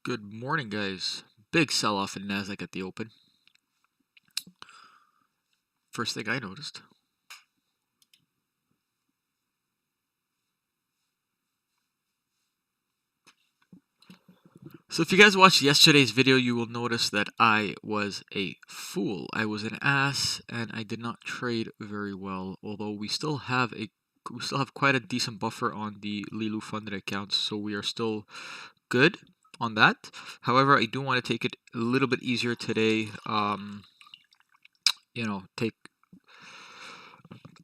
Good morning, guys. Big sell-off in Nasdaq at the open. First thing I noticed. So if you guys watched yesterday's video, you will notice that I was a fool. I was an ass, and I did not trade very well. Although we still have quite a decent buffer on the Leeloo funded accounts, so we are still good on that. However, I do want to take it a little bit easier today. I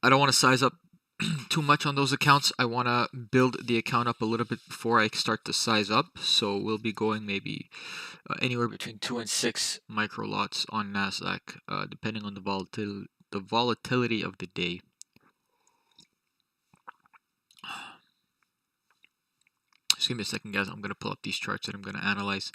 don't want to size up too much on those accounts. I want to build the account up a little bit before I start to size up. So we'll be going maybe anywhere between 2 and 6 micro lots on Nasdaq, depending on the volatility of the day. Just give me a second, guys. I'm going to pull up these charts and I'm going to analyze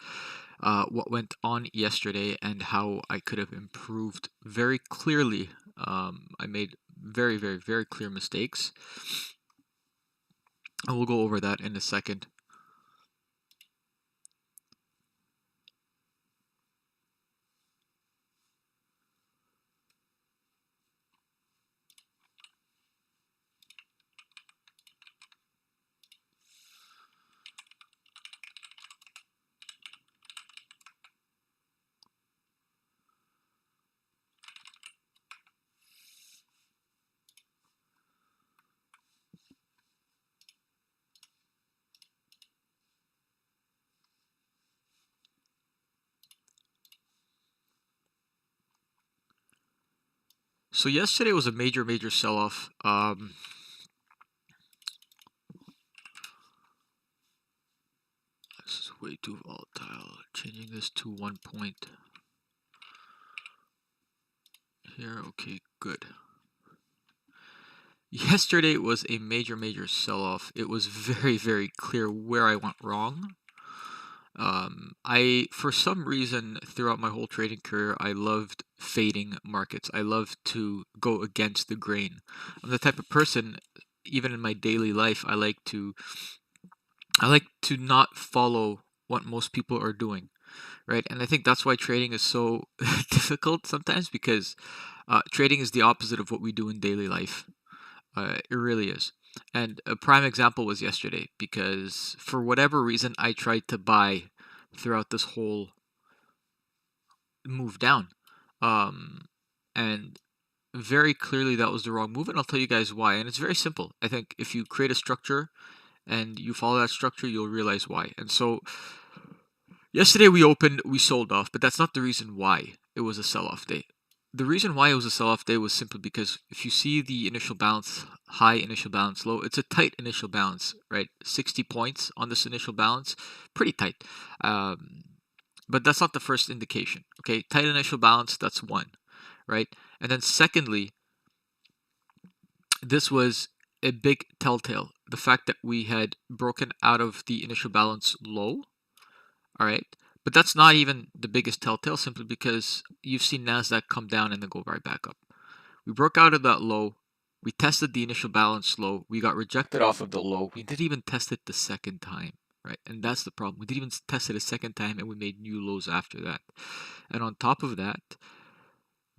what went on yesterday and how I could have improved very clearly. I made very, very, very clear mistakes. And we'll go over that in a second. So yesterday was a major, major sell-off. This is way too volatile. Changing this to 1 point here. Okay, good. Yesterday was a major, major sell-off. It was very, very clear where I went wrong. For some reason, throughout my whole trading career, I loved fading markets. I love to go against the grain. I'm the type of person, even in my daily life, I like to not follow what most people are doing, right? And I think that's why trading is so difficult sometimes, because trading is the opposite of what we do in daily life. It really is. And a prime example was yesterday, because for whatever reason, I tried to buy throughout this whole move down. And very clearly that was the wrong move, and I'll tell you guys why. And it's very simple. I think if you create a structure and you follow that structure, you'll realize why. And so yesterday we sold off, but that's not the reason why it was a sell-off day. The reason why it was a sell-off day was simply because if you see the initial balance high, initial balance low, it's a tight initial balance, right? 60 points on this initial balance, pretty tight. But that's not the first indication, okay? Tight initial balance, that's one, right? And then secondly, this was a big telltale. The fact that we had broken out of the initial balance low, all right? But that's not even the biggest telltale, simply because you've seen Nasdaq come down and then go right back up. We broke out of that low. We tested the initial balance low. We got rejected off of the low. We didn't even test it the second time, right? And that's the problem. We didn't even test it a second time, and we made new lows after that. And on top of that,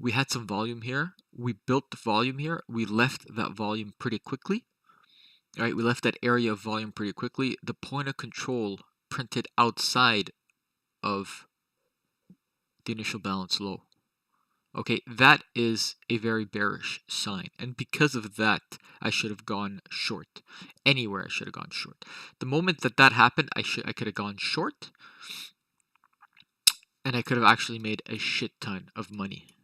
we had some volume here. We built the volume here. We left that volume pretty quickly. All right, we left that area of volume pretty quickly. The point of control printed outside of the initial balance low. Okay, that is a very bearish sign. And because of that, I should have gone short. Anywhere I should have gone short. The moment that that happened, I could have gone short. And I could have actually made a shit ton of money.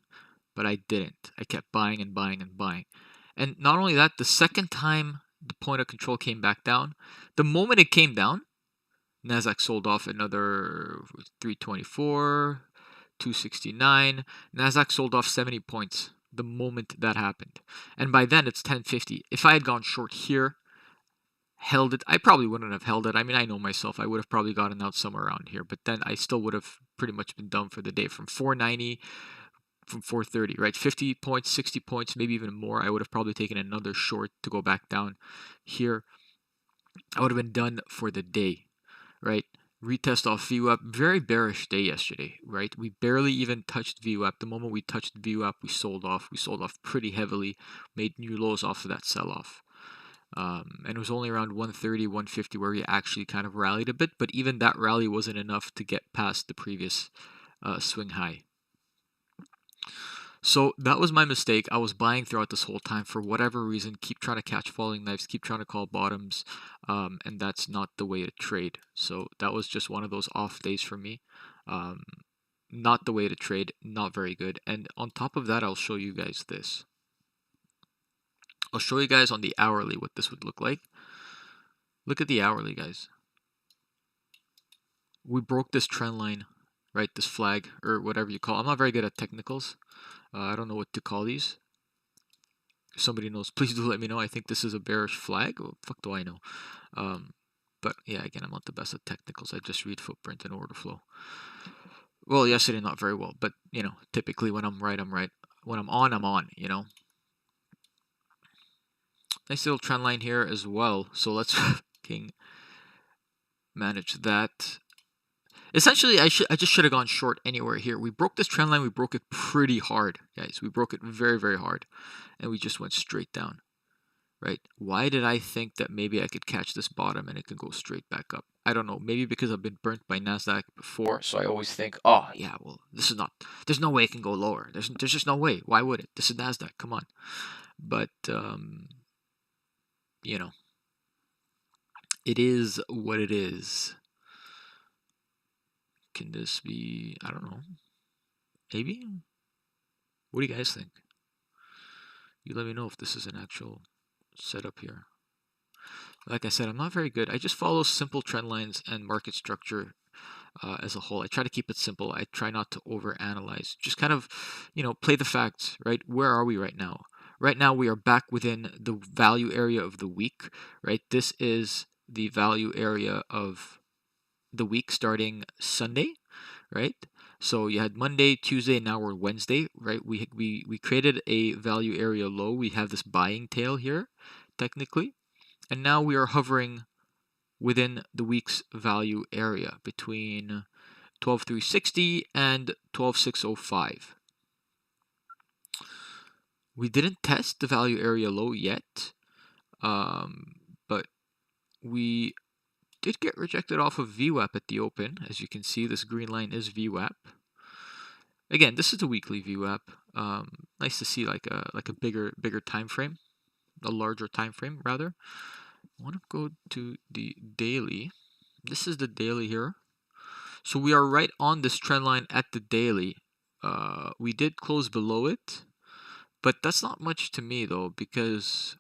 But I didn't. I kept buying and buying and buying. And not only that, the second time the point of control came back down, the moment it came down, Nasdaq sold off another 324, 269. Nasdaq sold off 70 points the moment that happened. And by then it's 1050. If I had gone short here, held it, I probably wouldn't have held it. I mean, I know myself, I would have probably gotten out somewhere around here, but then I still would have pretty much been done for the day. From 490, from 430, right? 50 points, 60 points, maybe even more. I would have probably taken another short to go back down here. I would have been done for the day, right? retest off VWAP. Very bearish day yesterday, right? We barely even touched VWAP. The moment we touched VWAP, we sold off. We sold off pretty heavily, made new lows off of that sell-off. And it was only around 130, 150 where we actually kind of rallied a bit, but even that rally wasn't enough to get past the previous swing high. So that was my mistake. I was buying throughout this whole time for whatever reason, keep trying to catch falling knives, keep trying to call bottoms, and that's not the way to trade. So that was just one of those off days for me. Not the way to trade, not very good. And on top of that, I'll show you guys this. I'll show you guys on the hourly what this would look like. Look at the hourly, guys. We broke this trend line, right? This flag, or whatever you call it. I'm not very good at technicals. I don't know what to call these. If somebody knows, please do let me know. I think this is a bearish flag. What the fuck do I know? But yeah, again, I'm not the best at technicals. I just read footprint and order flow. Well, yesterday not very well, but you know, typically when I'm right, I'm right. When I'm on, you know. Nice little trend line here as well. So let's manage that. Essentially, I just should have gone short anywhere here. We broke this trend line. We broke it pretty hard, guys. We broke it very, very hard. And we just went straight down, right? Why did I think that maybe I could catch this bottom and it could go straight back up? I don't know. Maybe because I've been burnt by Nasdaq before. So I always think, oh, yeah, well, this is not, there's no way it can go lower. There's just no way. Why would it? This is Nasdaq. Come on. But, you know, it is what it is. Can this be, I don't know, maybe? What do you guys think? You let me know if this is an actual setup here. Like I said, I'm not very good. I just follow simple trend lines and market structure as a whole. I try to keep it simple. I try not to overanalyze. Just kind of, you know, play the facts, right? Where are we right now? Right now, we are back within the value area of the week, right? This is the value area of the week starting Sunday, right? So you had Monday, Tuesday, and now we're Wednesday, right? We created a value area low. We have this buying tail here, technically. And now we are hovering within the week's value area between 12,360 and 12,605. We didn't test the value area low yet, but we did get rejected off of VWAP at the open. As you can see, this green line is VWAP. Again, this is a weekly VWAP. Nice to see like a bigger time frame, a larger time frame rather. I want to go to the daily. This is the daily here. So we are right on this trend line at the daily. We did close below it, but that's not much to me though, because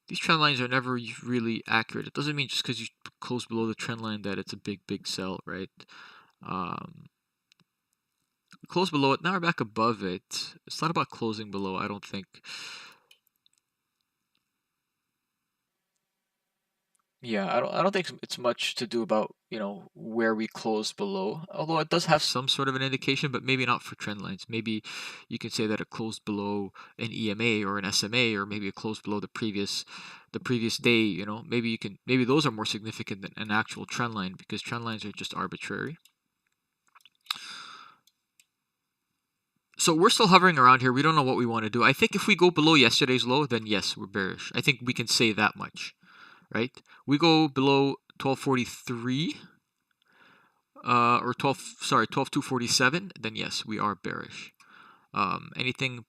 these trend lines are never really accurate. It doesn't mean just because you close below the trend line that it's a big sell, right? Close below it. Now we're back above it. It's not about closing below, I don't think. Yeah, I don't think it's much to do about, you know, where we closed below. Although it does have some sort of an indication, but maybe not for trend lines. Maybe you can say that it closed below an EMA or an SMA, or maybe it closed below the previous day, you know. Maybe those are more significant than an actual trend line, because trend lines are just arbitrary. So we're still hovering around here. We don't know what we want to do. I think if we go below yesterday's low, then yes, we're bearish. I think we can say that much. Right? We go below 1243 or 12247, then yes, we are bearish. Anything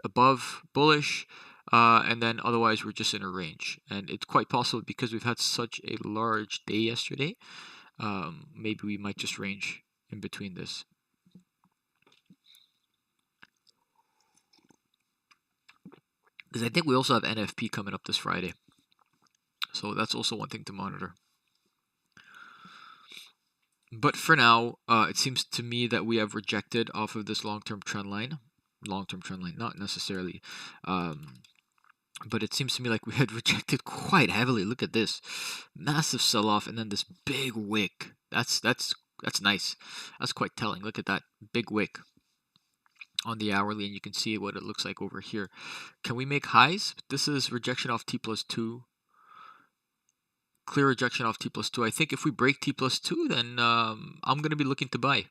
above, bullish, and then otherwise we're just in a range. And it's quite possible, because we've had such a large day yesterday, maybe we might just range in between this. Because I think we also have NFP coming up this Friday. So that's also one thing to monitor. But for now, it seems to me that we have rejected off of this long-term trend line. Long-term trend line, not necessarily. But it seems to me like we had rejected quite heavily. Look at this. Massive sell-off and then this big wick. That's nice. That's quite telling. Look at that big wick on the hourly, and you can see what it looks like over here. Can we make highs? This is rejection off T+2. clear rejection off T+2. I think if we break T+2, then I'm going to be looking to buy.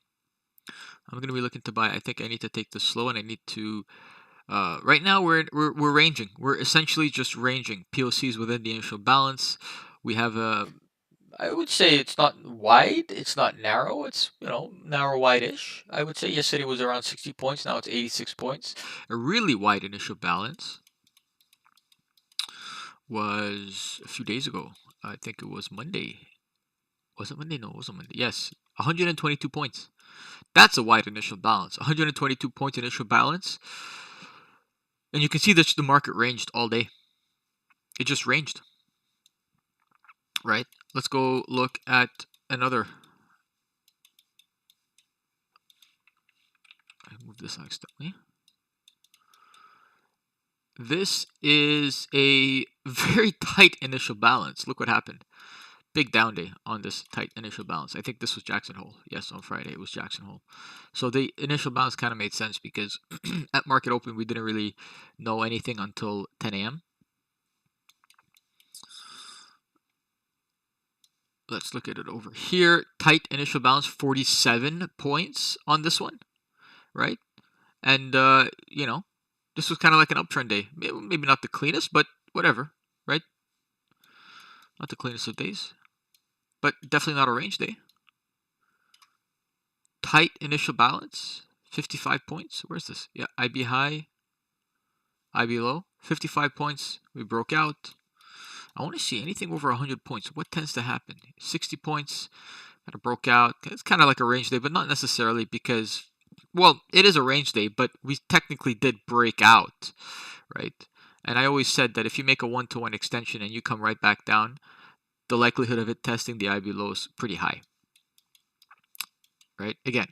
I think I need to take this slow, and I need to. Right now we're ranging. We're essentially just ranging. POCs within the initial balance. We have a. I would say it's not wide. It's not narrow. It's narrow wide-ish. I would say yesterday was around 60 points. Now it's 86 points. A really wide initial balance was a few days ago. I think it was Monday. Was it Monday? No, it wasn't Monday. Yes, 122 points. That's a wide initial balance. 122 points initial balance. And you can see that the market ranged all day. It just ranged. Right? Let's go look at another. I moved this accidentally. This is a very tight initial balance. Look what happened. Big down day on this tight initial balance. I think this was Jackson Hole. Yes, on Friday it was Jackson Hole. So the initial balance kind of made sense because at market open we didn't really know anything until 10 a.m. Let's look at it over here. Tight initial balance, 47 points on this one, right? And this was kind of like an uptrend day. Maybe not the cleanest, but whatever, right? Not the cleanest of days, but definitely not a range day. Tight initial balance, 55 points. Where's this? Yeah, IB high, IB low, 55 points. We broke out. I want to see anything over 100 points. What tends to happen? 60 points, kind of broke out. It's kind of like a range day, but not necessarily because, well, it is a range day, but we technically did break out, right? And I always said that if you make a one-to-one extension and you come right back down, the likelihood of it testing the IB low is pretty high, right? Again,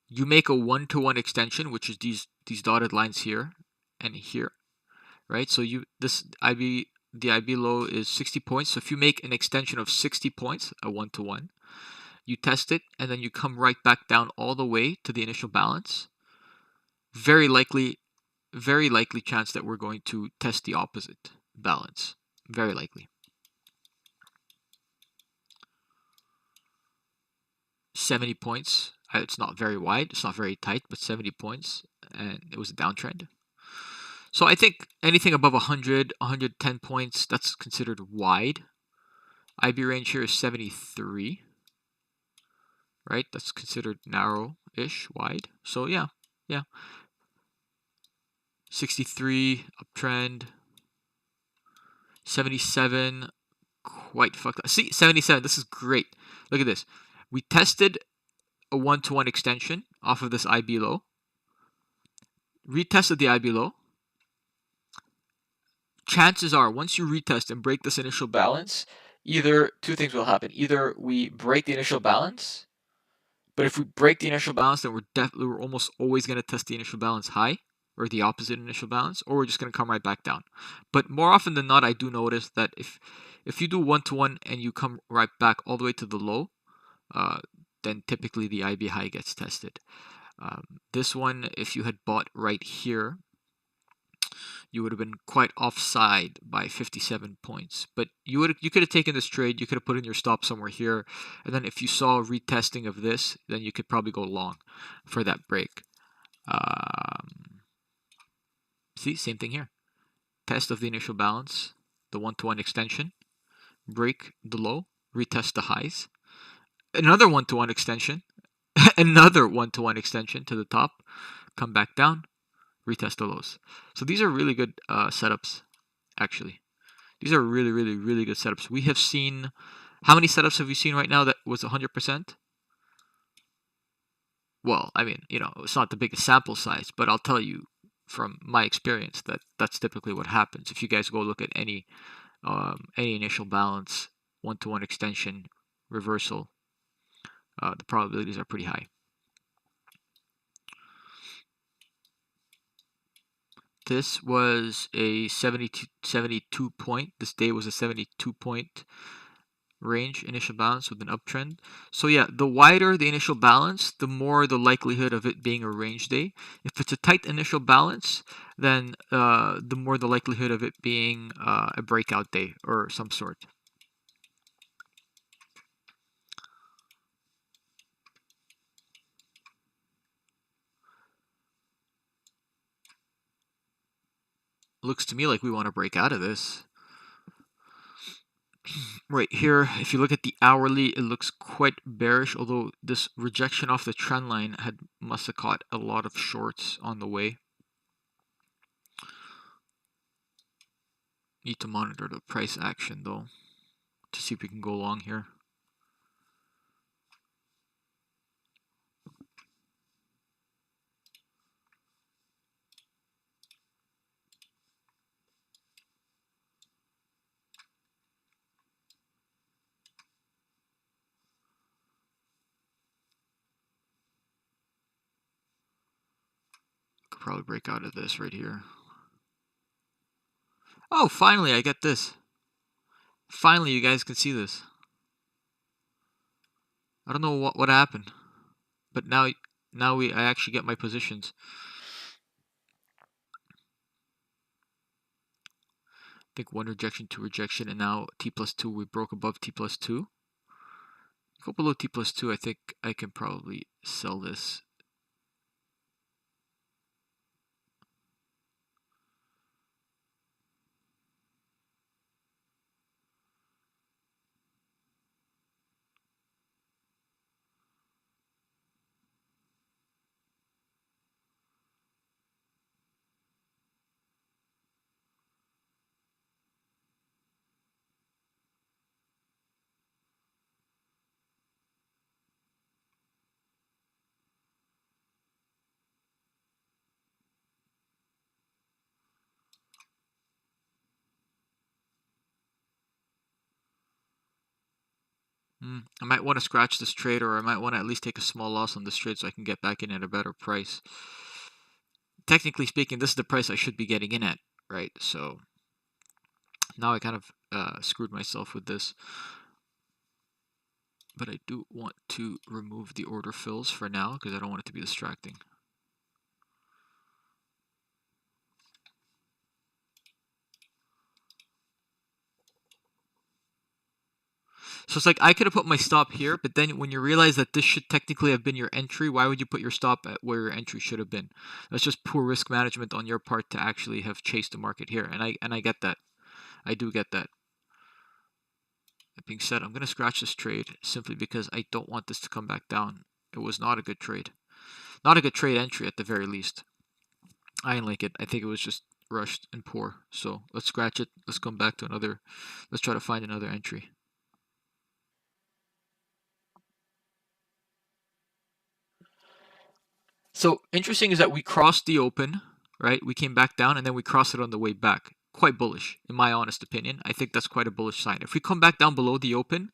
you make a one-to-one extension, which is these dotted lines here and here, right? So the IB low is 60 points. So if you make an extension of 60 points, a one-to-one, you test it, and then you come right back down all the way to the initial balance, very likely chance that we're going to test the opposite balance. Very likely. 70 points. It's not very wide. It's not very tight, but 70 points. And it was a downtrend. So I think anything above 100, 110 points, that's considered wide. IB range here is 73. Right? That's considered narrow-ish, wide. So yeah. 63, uptrend. 77, quite fucked up. See, 77, this is great. Look at this. We tested a one-to-one extension off of this IB low. Retested the IB low. Chances are, once you retest and break this initial balance, either two things will happen. Either we break the initial balance, but if we break the initial balance, then we're almost always going to test the initial balance high, or the opposite initial balance, or we're just going to come right back down. But more often than not, I do notice that if you do one-to-one and you come right back all the way to the low, then typically the IB high gets tested. This one, if you had bought right here, you would have been quite offside by 57 points. But you could have taken this trade, you could have put in your stop somewhere here, and then if you saw a retesting of this, then you could probably go long for that break. See, same thing here. Test of the initial balance, the one-to-one extension, break the low, retest the highs, another one-to-one extension, another one-to-one extension to the top, come back down, retest the lows. So these are really good setups, actually. These are really, really, really good setups. We have seen, how many setups have we seen right now that was 100%? Well, I mean, it's not the biggest sample size, but I'll tell you from my experience that that's typically what happens. If you guys go look at any initial balance, one-to-one extension, reversal, the probabilities are pretty high. This was a 72 point. This day was a 72 point range initial balance with an uptrend. So yeah, the wider the initial balance, the more the likelihood of it being a range day. If it's a tight initial balance, then the more the likelihood of it being a breakout day or some sort. Looks to me like we want to break out of this. Right here, if you look at the hourly, it looks quite bearish, although this rejection off the trend line must have caught a lot of shorts on the way. Need to monitor the price action though to see if we can go long here. Could probably break out of this right here. Oh, finally I get this. Finally you guys can see this. I don't know what happened, but now I actually get my positions. I think one rejection, two rejection, and now T+2, we broke above T+2. Go below T+2, I think I can probably sell this. I might want to scratch this trade, or I might want to at least take a small loss on this trade so I can get back in at a better price. Technically speaking, this is the price I should be getting in at, right? So now I kind of screwed myself with this. But I do want to remove the order fills for now because I don't want it to be distracting. So it's like I could have put my stop here, but then when you realize that this should technically have been your entry, why would you put your stop at where your entry should have been? That's just poor risk management on your part to actually have chased the market here, and I get that. I do get that. That being said, I'm going to scratch this trade simply because I don't want this to come back down. It was not a good trade. Not a good trade entry at the very least. I didn't like it. I think it was just rushed and poor. So let's scratch it. Let's come back to another. Let's try to find another entry. So interesting is that we crossed the open, right? We came back down and then we crossed it on the way back. Quite bullish, in my honest opinion. I think that's quite a bullish sign. If we come back down below the open,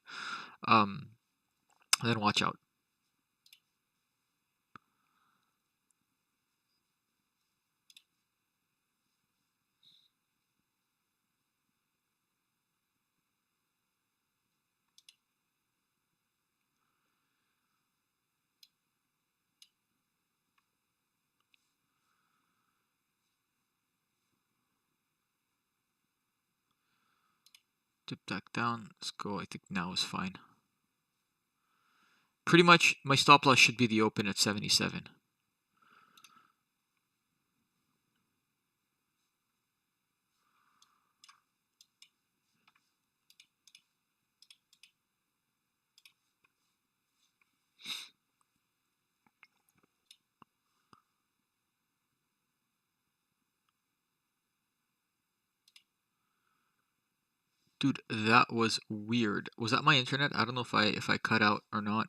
then watch out. Dip back down. Let's go. I think now is fine. Pretty much my stop loss should be the open at 77. Dude, that was weird. Was that my internet? I don't know if I cut out or not.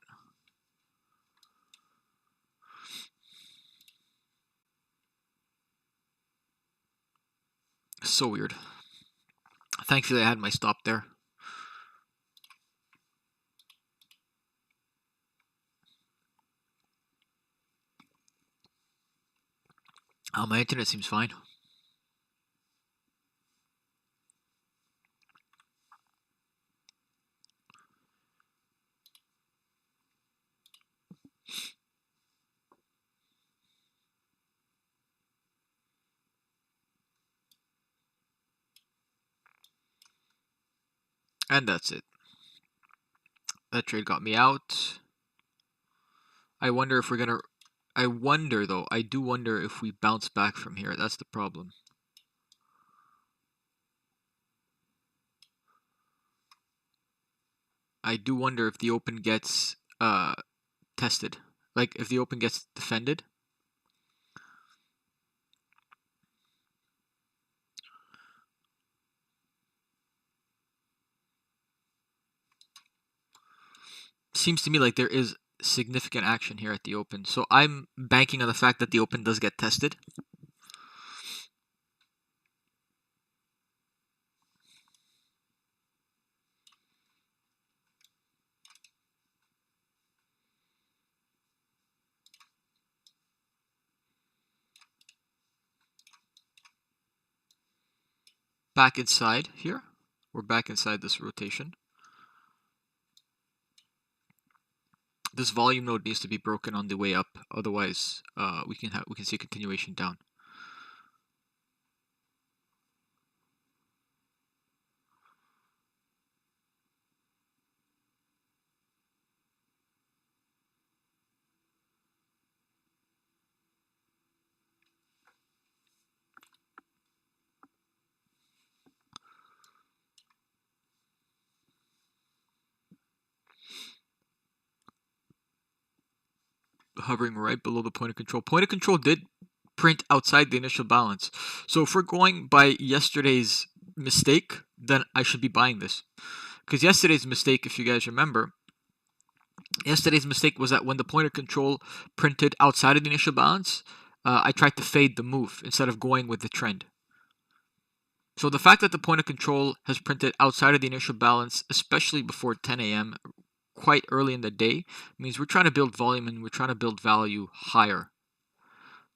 So weird. Thankfully I had my stop there. Oh, my internet seems fine. And that's it. That trade got me out. I wonder if we're gonna... I wonder though, I do wonder if we bounce back from here. That's the problem. I do wonder if the open gets tested. Like if the open gets defended. Seems to me like there is significant action here at the open. So I'm banking on the fact that the open does get tested. Back inside here. We're back inside this rotation. This volume node needs to be broken on the way up. Otherwise, we can see a continuation down. Hovering right below the point of control. Point of control did print outside the initial balance. So if we're going by yesterday's mistake, then I should be buying this. Because yesterday's mistake, if you guys remember, yesterday's mistake was that when the point of control printed outside of the initial balance, I tried to fade the move instead of going with the trend. So the fact that the point of control has printed outside of the initial balance, especially before 10 a.m., quite early in the day, means we're trying to build volume and we're trying to build value higher.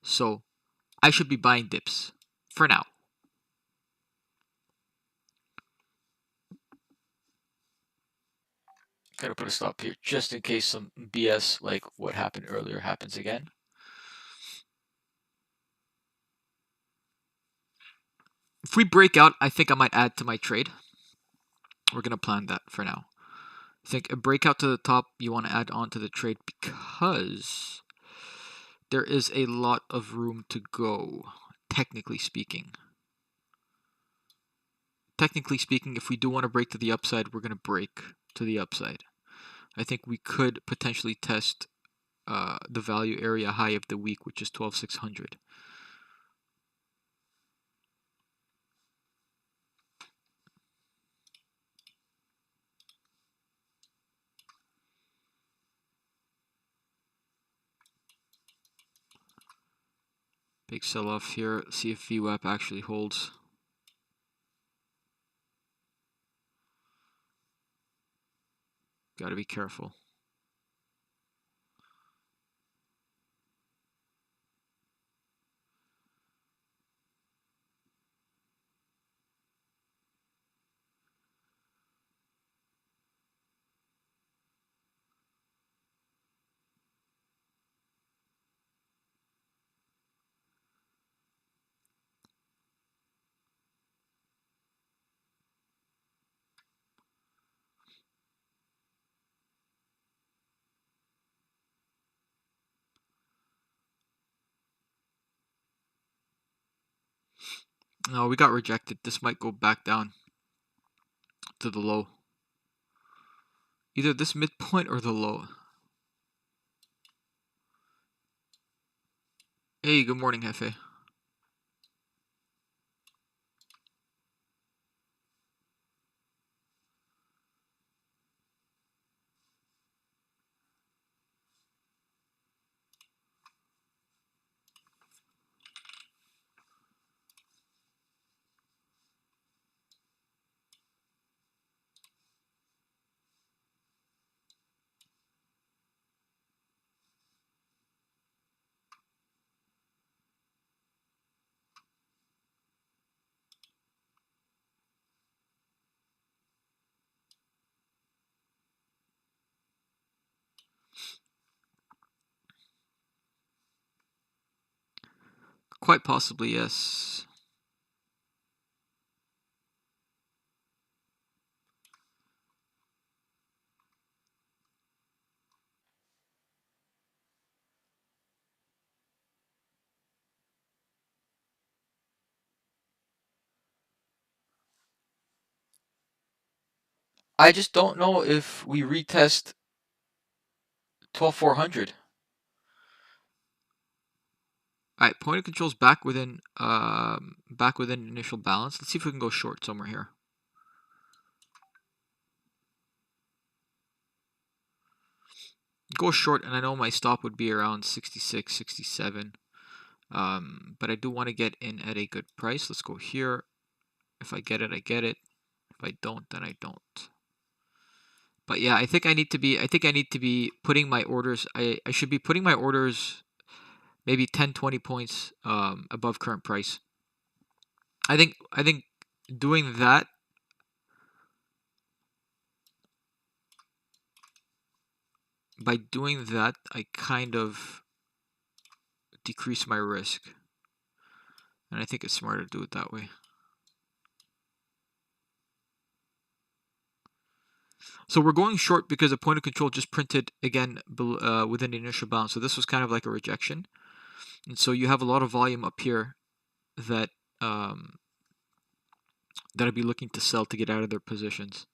So I should be buying dips for now. Gotta put a stop here just in case some BS like what happened earlier happens again. If we break out, I think I might add to my trade. We're gonna plan that for now. I think a breakout to the top you want to add on to the trade because there is a lot of room to go, technically speaking. Technically speaking, if we do want to break to the upside, we're going to break to the upside. I think we could potentially test the value area high of the week, which is 12,600. Big sell-off here. See if VWAP actually holds. Got to be careful. No, we got rejected. This might go back down to the low. Either this midpoint or the low. Hey, good morning, Hefe. Quite possibly, yes. I just don't know if we retest 12,400. All right, point of control's back within initial balance. Let's see if we can go short somewhere here. Go short, and I know my stop would be around 66, 67. But I do want to get in at a good price. Let's go here. If I get it, I get it. If I don't, then I don't. But yeah, I think I need to be putting my orders. I should be putting my orders maybe 10, 20 points above current price. I think doing that, by doing that, I kind of decrease my risk. And I think it's smarter to do it that way. So we're going short because the point of control just printed again within the initial bound. So this was kind of like a rejection. And so you have a lot of volume up here that that I'd be looking to sell to get out of their positions.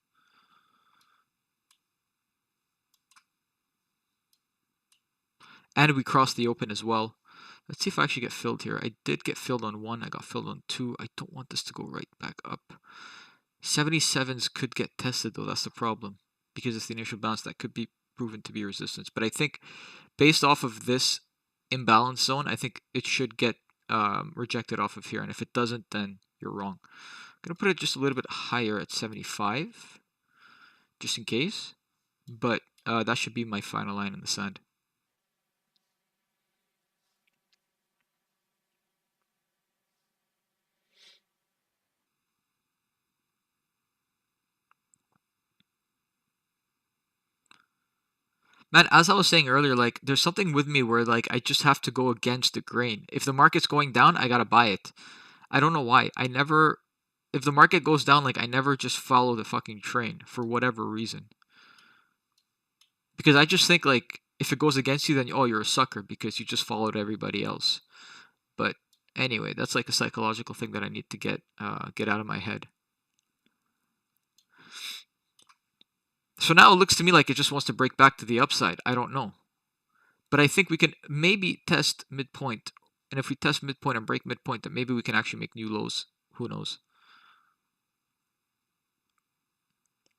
And we crossed the open as well. Let's see if I actually get filled here. I did get filled on 1. I got filled on 2. I don't want this to go right back up. 77s could get tested though. That's the problem. Because it's the initial bounce, that could be proven to be resistance. But I think based off of this imbalance zone, I think it should get rejected off of here. And if it doesn't, then you're wrong. I'm going to put it just a little bit higher at 75. Just in case. But that should be my final line in the sand. Man, as I was saying earlier, like there's something with me where like I just have to go against the grain. If the market's going down, I gotta buy it. I don't know why. If the market goes down, like I never just follow the fucking train for whatever reason. Because I just think like if it goes against you, then oh, you're a sucker because you just followed everybody else. But anyway, that's like a psychological thing that I need to get out of my head. So now it looks to me like it just wants to break back to the upside. I don't know. But I think we can maybe test midpoint. And if we test midpoint and break midpoint, then maybe we can actually make new lows. Who knows?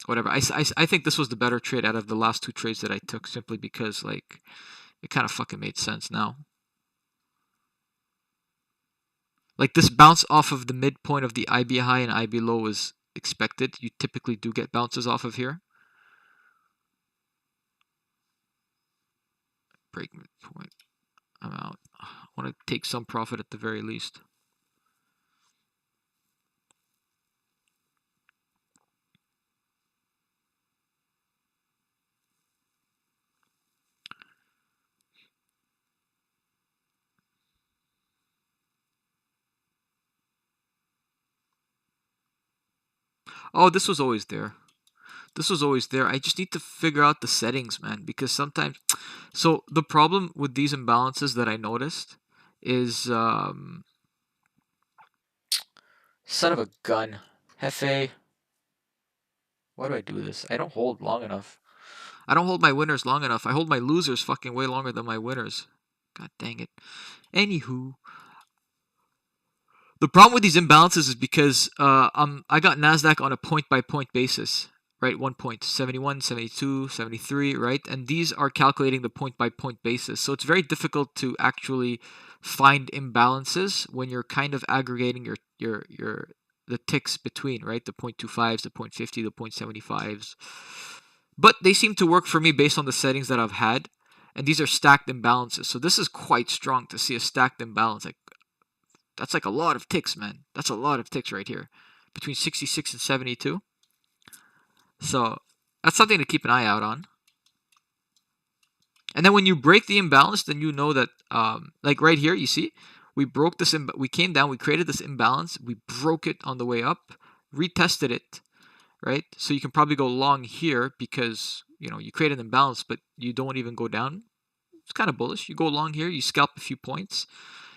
Whatever. I think this was the better trade out of the last 2 trades that I took simply because, like, it kind of fucking made sense now. Like, this bounce off of the midpoint of the IB high and IB low was expected. You typically do get bounces off of here. Break midpoint. I'm out. I want to take some profit at the very least. Oh, this was always there. This was always there. I just need to figure out the settings, man, because sometimes... So the problem with these imbalances that I noticed is... Son of a gun. Hefe. Why do I do this? I don't hold long enough. I don't hold my winners long enough. I hold my losers fucking way longer than my winners. God dang it. Anywho, the problem with these imbalances is because I got Nasdaq on a point-by-point basis, right? 1 point, 71, 72, 73, right? And these are calculating the point-by-point basis. So it's very difficult to actually find imbalances when you're kind of aggregating the ticks between, right? The 0.25s, the 0.50, the 0.75s. But they seem to work for me based on the settings that I've had. And these are stacked imbalances. So this is quite strong to see a stacked imbalance. Like, that's like a lot of ticks, man. That's a lot of ticks right here. Between 66 and 72. So that's something to keep an eye out on. And then when you break the imbalance, then you know that, like right here, you see, we broke this, we came down, we created this imbalance, we broke it on the way up, retested it, right? So you can probably go long here because, you know, you create an imbalance, but you don't even go down. It's kind of bullish. You go long here, you scalp a few points,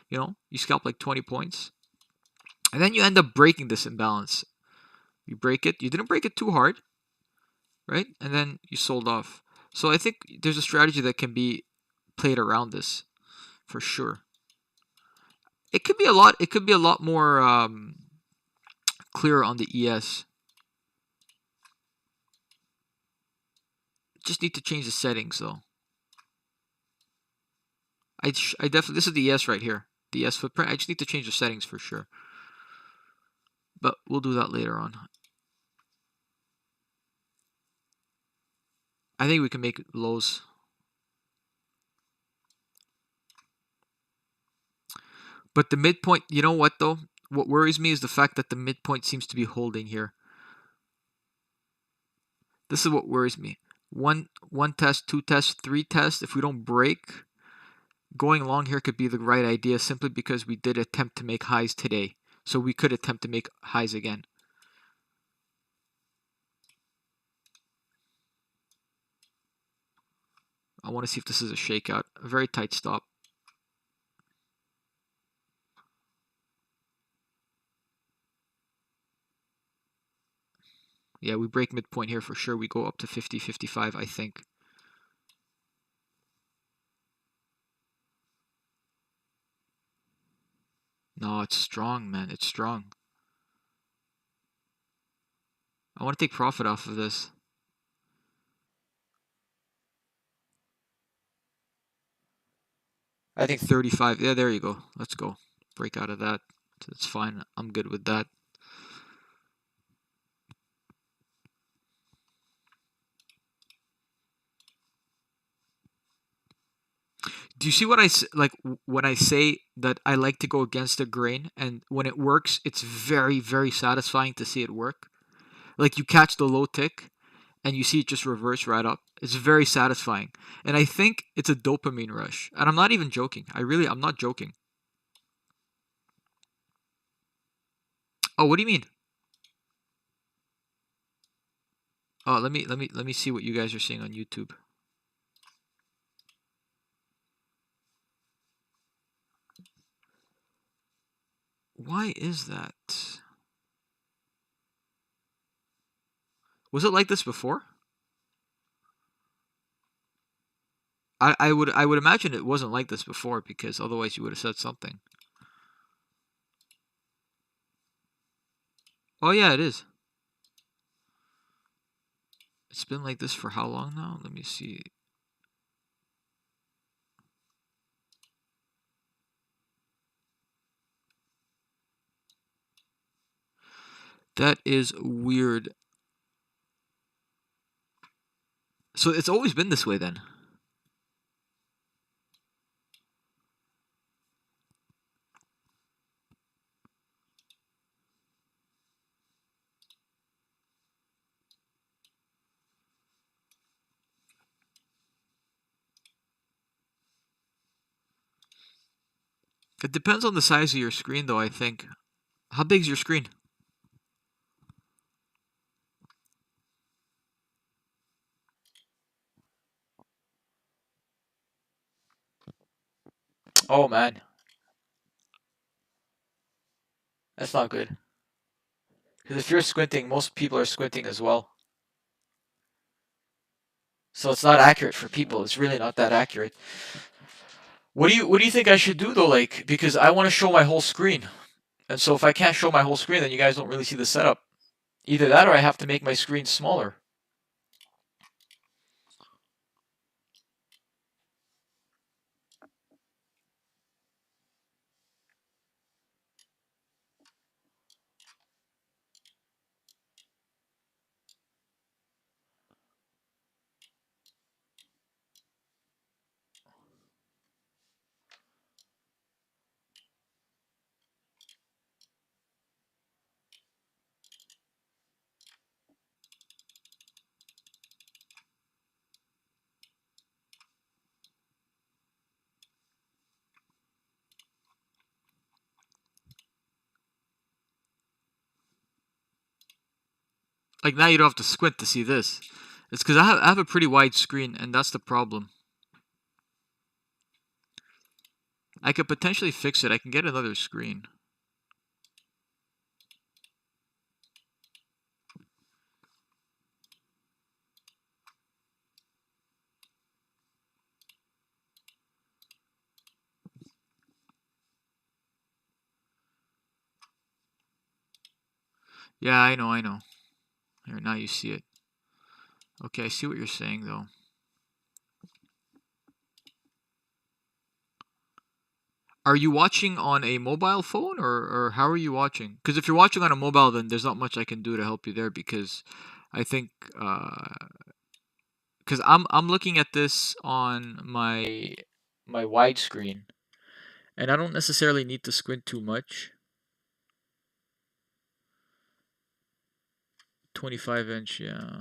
you know, you scalp like 20 points. And then you end up breaking this imbalance. You break it. You didn't break it too hard. right? And then you sold off. So I think there's a strategy that can be played around this for sure. It could be a lot. It could be a lot more clear on the ES. Just need to change the settings though. I definitely, this is the ES right here. The ES footprint. I just need to change the settings for sure. But we'll do that later on. I think we can make lows. But the midpoint, you know what though? What worries me is the fact that the midpoint seems to be holding here. This is what worries me. One test, two tests, three tests. If we don't break, going long here could be the right idea simply because we did attempt to make highs today. So we could attempt to make highs again. I want to see if this is a shakeout. A very tight stop. Yeah, we break midpoint here for sure. We go up to 50, 55, I think. No, it's strong, man. It's strong. I want to take profit off of this. I think 35. Yeah, there you go. Let's go. Break out of that. It's fine. I'm good with that. Do you see what I like when I say that I like to go against the grain, and when it works, it's very, very satisfying to see it work. Like you catch the low tick and you see it just reverse right up. It's very satisfying. And I think it's a dopamine rush. And I'm not even joking. I'm not joking. Oh, what do you mean? Oh, let me see what you guys are seeing on YouTube. Why is that? Was it like this before? I would imagine it wasn't like this before because otherwise you would have said something. Oh yeah, it is. It's been like this for how long now? Let me see. That is weird. So it's always been this way then. It depends on the size of your screen though, I think. How big is your screen? Oh man, that's not good. Because if you're squinting, most people are squinting as well. So it's not accurate for people. It's really not that accurate. What do you think I should do though? Like, because I want to show my whole screen. And so if I can't show my whole screen, then you guys don't really see the setup. Either that or I have to make my screen smaller. Like now you don't have to squint to see this. It's because I have a pretty wide screen and that's the problem. I could potentially fix it. I can get another screen. Yeah, I know, I know. Here, now you see it. Okay, I see what you're saying though. Are you watching on a mobile phone or how are you watching? Because if you're watching on a mobile, then there's not much I can do to help you there because I think because I'm looking at this on my widescreen and I don't necessarily need to squint too much. 25-inch, yeah.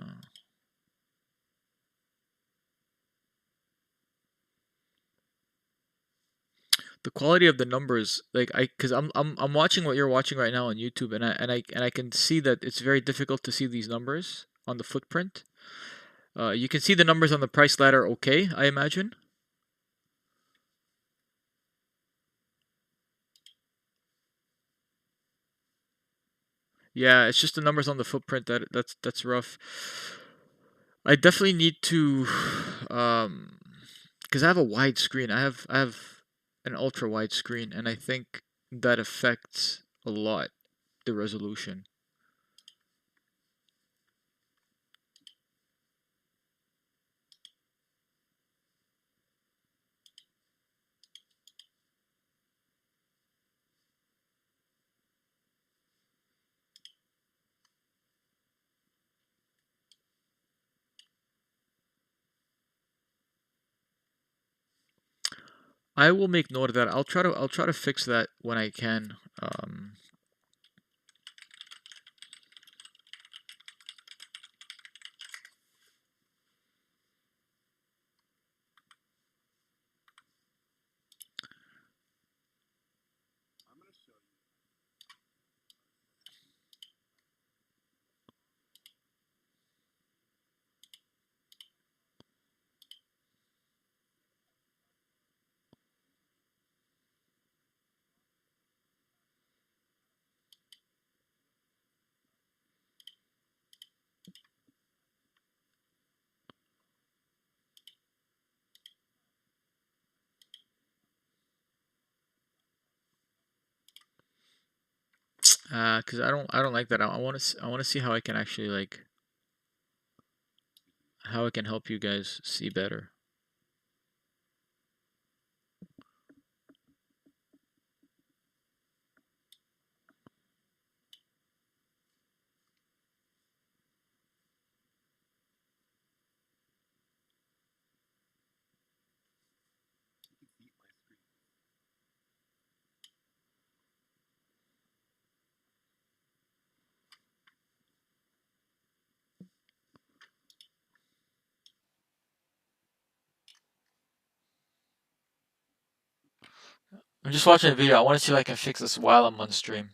The quality of the numbers, like because I'm watching what you're watching right now on YouTube, and I can see that it's very difficult to see these numbers on the footprint. You can see the numbers on the price ladder, okay, I imagine. Yeah, it's just the numbers on the footprint that's rough. I definitely need to, um, because I have a wide screen. I have an ultra wide screen, and I think that affects a lot the resolution. I will make note of that. I'll try to fix that when I can. Because I don't like that. I want to see how I can actually like how I can help you guys see better. I'm just watching a video. I want to see if I can fix this while I'm on stream.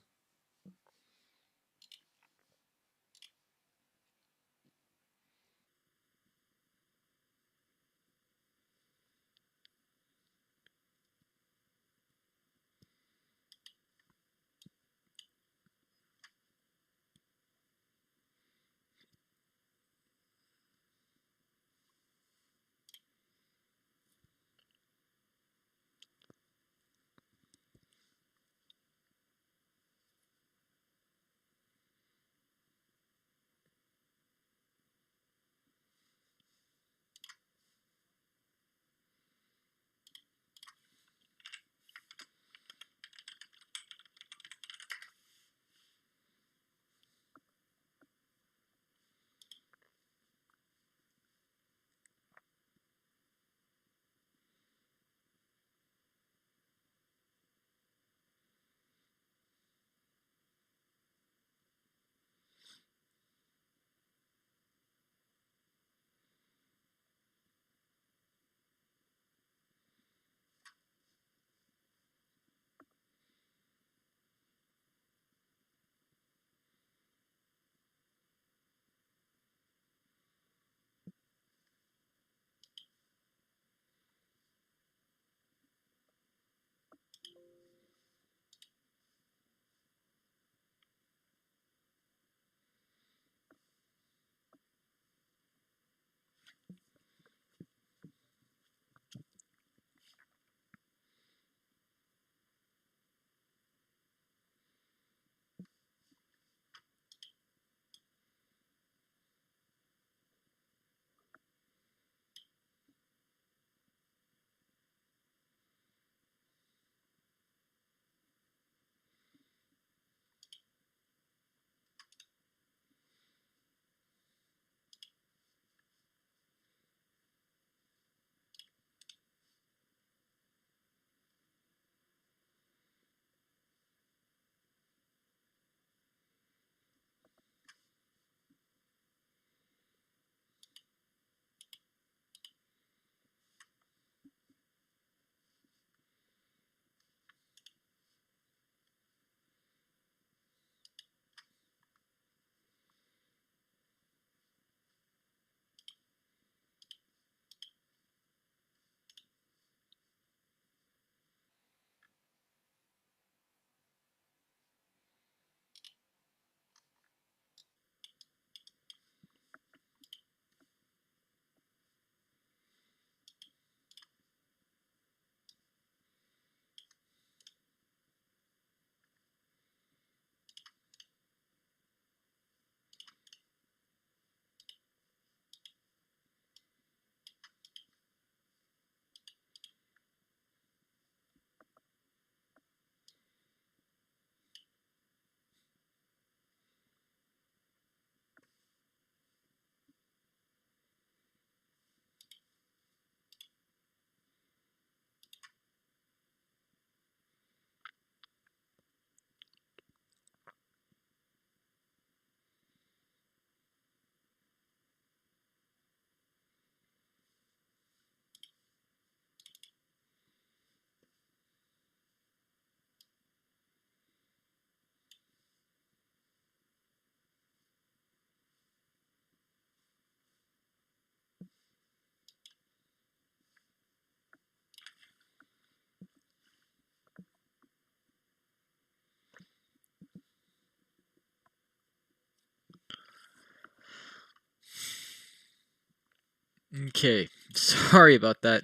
Okay, sorry about that.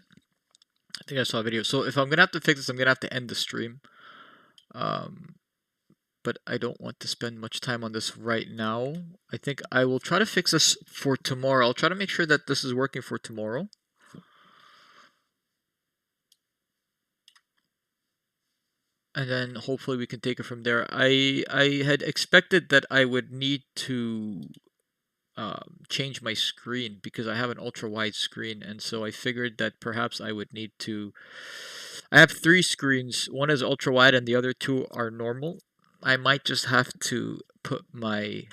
I think I saw a video. So if I'm gonna have to fix this, I'm gonna have to end the stream. Um, but I don't want to spend much time on this right now. I think I will try to fix this for tomorrow. I'll try to make sure that this is working for tomorrow. And then hopefully we can take it from there. I had expected that I would need to change my screen because I have an ultra wide screen, and so I figured that perhaps I would need to. I have three screens. One is ultra wide, and the other two are normal. I might just have to put my.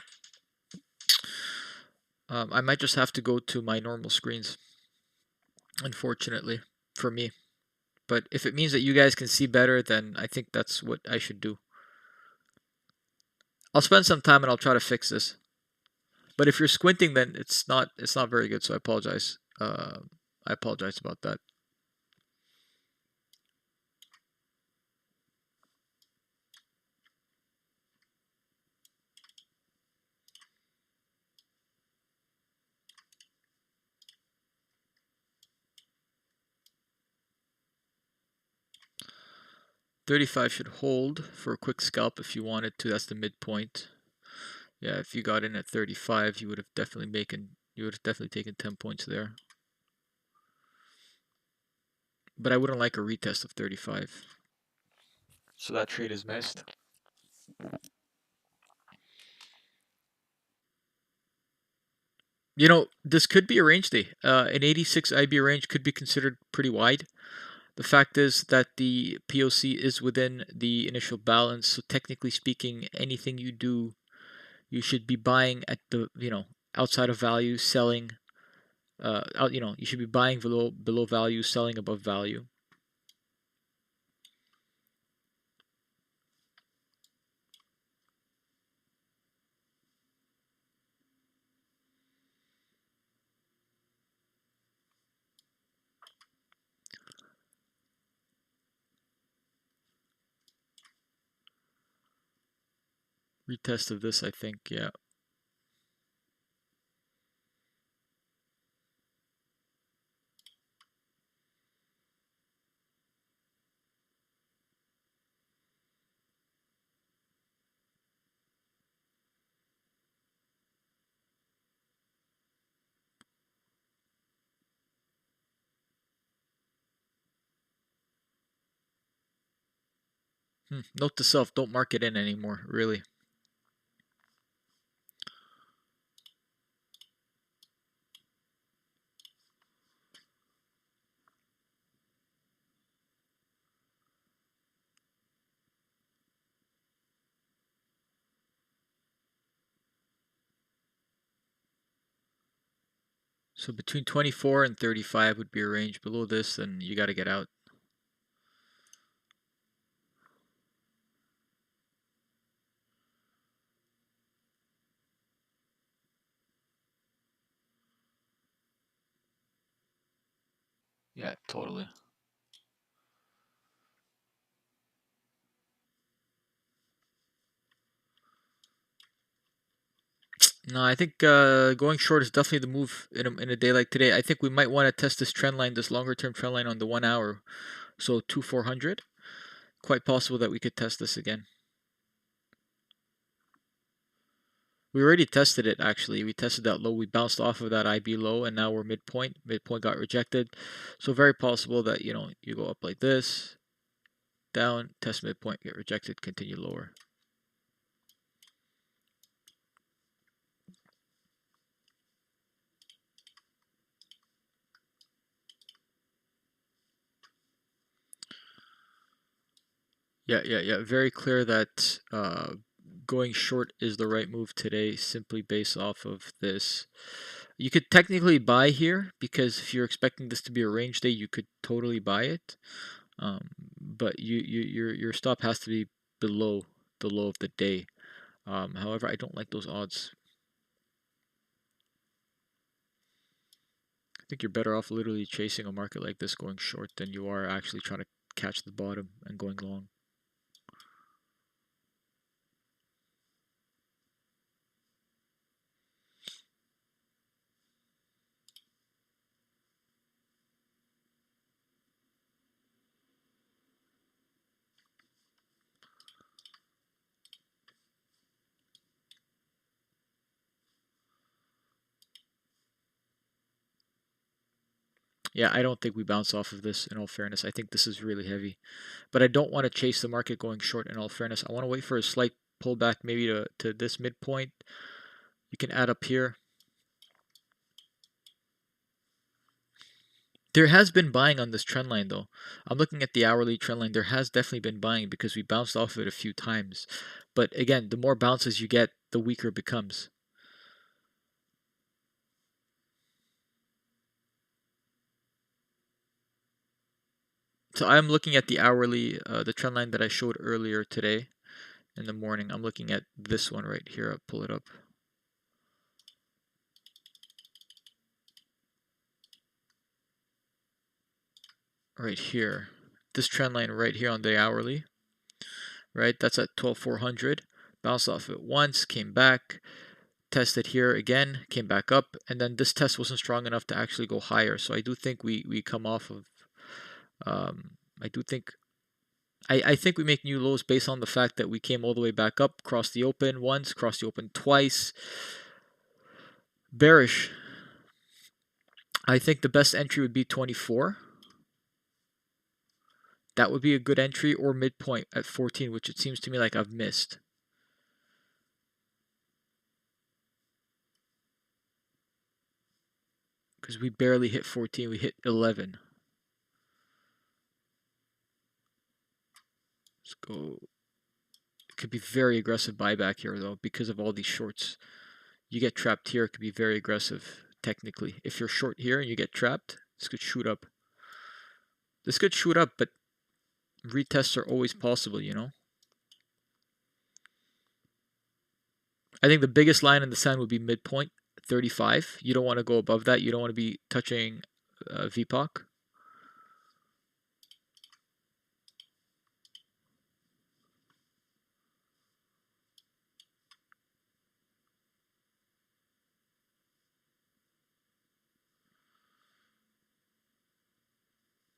I might just have to go to my normal screens. Unfortunately, for me. But if it means that you guys can see better, then I think that's what I should do. I'll spend some time and I'll try to fix this. But if you're squinting, then it's not very good. So I apologize. I apologize about that. $35 should hold for a quick scalp if you wanted to. That's the midpoint. Yeah, if you got in at 35, you would have definitely taken 10 points there. But I wouldn't like a retest of 35. So that trade is missed. You know, this could be a range day. An 86 IB range could be considered pretty wide. The fact is that the POC is within the initial balance, so technically speaking, anything you do, you should be buying at the outside of value, selling. You should be buying below value, selling above value. Retest of this, I think, yeah. Note to self: don't mark it in anymore. Really. So between 24 and 35 would be a range. Below this, then you got to get out. Yeah, totally. No, I think going short is definitely the move in a day like today. I think we might want to test this trend line, this longer term trend line on the 1 hour. So 2400. Quite possible that we could test this again. We already tested it actually. We tested that low. We bounced off of that IB low, and now we're midpoint. Midpoint got rejected. So very possible that you go up like this, down, test midpoint, get rejected, continue lower. Yeah. Very clear that going short is the right move today, simply based off of this. You could technically buy here because if you're expecting this to be a range day, you could totally buy it. But your stop has to be below the low of the day. However, I don't like those odds. I think you're better off literally chasing a market like this going short than you are actually trying to catch the bottom and going long. Yeah, I don't think we bounce off of this, in all fairness. I think this is really heavy. But I don't want to chase the market going short, in all fairness. I want to wait for a slight pullback maybe to this midpoint. You can add up here. There has been buying on this trend line, though. I'm looking at the hourly trend line. There has definitely been buying because we bounced off of it a few times. But again, the more bounces you get, the weaker it becomes. So I'm looking at the hourly, the trend line that I showed earlier today in the morning. I'm looking at this one right here. I'll pull it up. Right here. This trend line right here on the hourly. Right? That's at 12,400. Bounced off it once, came back, tested here again, came back up, and then this test wasn't strong enough to actually go higher. So I do think we come off of, I think we make new lows based on the fact that we came all the way back up, crossed the open once, crossed the open twice. Bearish. I think the best entry would be 24. That would be a good entry, or midpoint at 14, which it seems to me like I've missed. Because we barely hit 14, we hit 11. Let's go. It could be very aggressive buyback here, though, because of all these shorts. You get trapped here, it could be very aggressive, technically. If you're short here and you get trapped, this could shoot up. This could shoot up, but retests are always possible, you know? I think the biggest line in the sand would be midpoint, 35. You don't want to go above that. You don't want to be touching VPOC.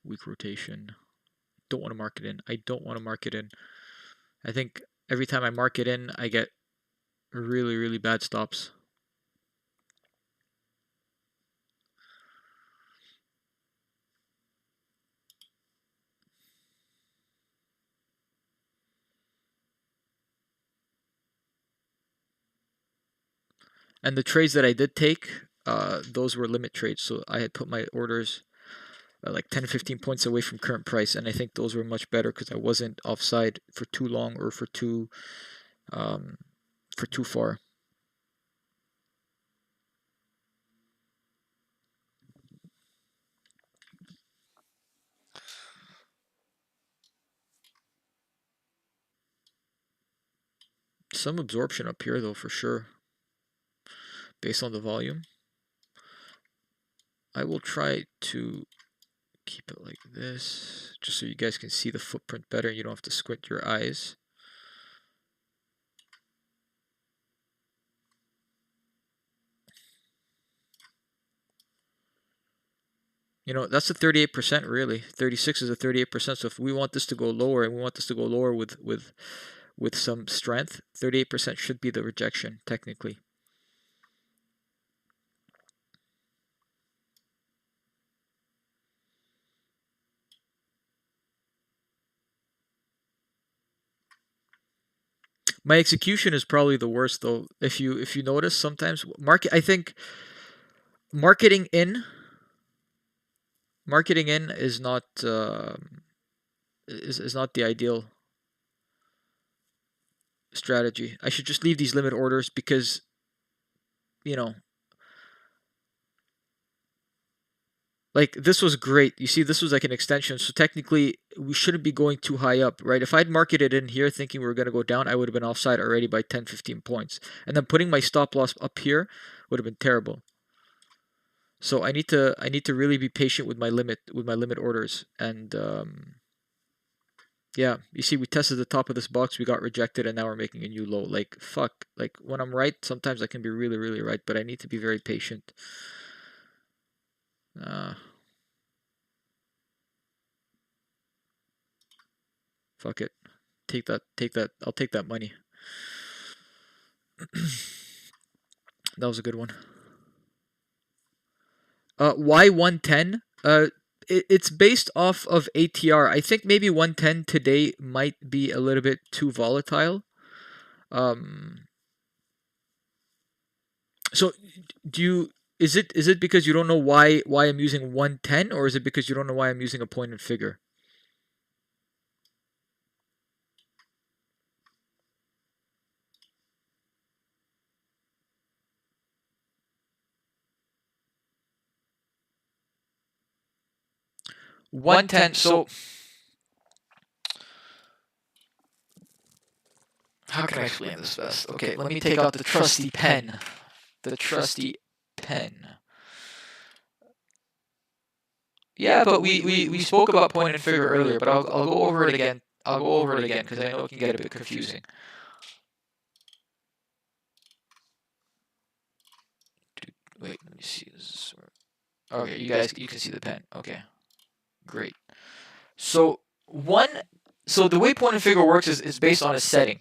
Weak rotation. Don't want to mark it in. I don't want to mark it in. I think every time I mark it in, I get really, really bad stops. And the trades that I did take, those were limit trades. So I had put my orders like 10 15 points away from current price, and I think those were much better because I wasn't offside for too long or for too far. Some absorption up here though, for sure, based on the volume. I will try to keep it like this just so you guys can see the footprint better. You don't have to squint your eyes. You know, that's a 38% really. 36 is a 38%. So if we want this to go lower, and we want this to go lower with some strength, 38% should be the rejection, technically. My execution is probably the worst though. If you notice, sometimes I think marketing in is not is not the ideal strategy. I should just leave these limit orders because, you know, like this was great. You see, this was like an extension. So technically, we shouldn't be going too high up, right? If I'd marketed in here thinking we were going to go down, I would have been offside already by 10, 15 points. And then putting my stop loss up here would have been terrible. So I need to really be patient with my limit orders. And yeah, you see, we tested the top of this box, we got rejected, and now we're making a new low. Like, fuck. Like, when I'm right, sometimes I can be really, really right, but I need to be very patient. Fuck it. Take that. I'll take that money. That was a good one. Y110, It's based off of ATR. I think maybe 110 today might be a little bit too volatile. So do you is it because you don't know why I'm using 110, or is it because you don't know why I'm using a pointed figure? One ten. So how can I explain this best? Okay, let me take out the trusty pen. The trusty pen. Yeah, but we spoke about point and figure earlier, but I'll go over it again. I'll go over it again because I know it can get a bit confusing. Wait, let me see. This is okay, you can see the pen. Okay, great. So the way point and figure works is based on a setting.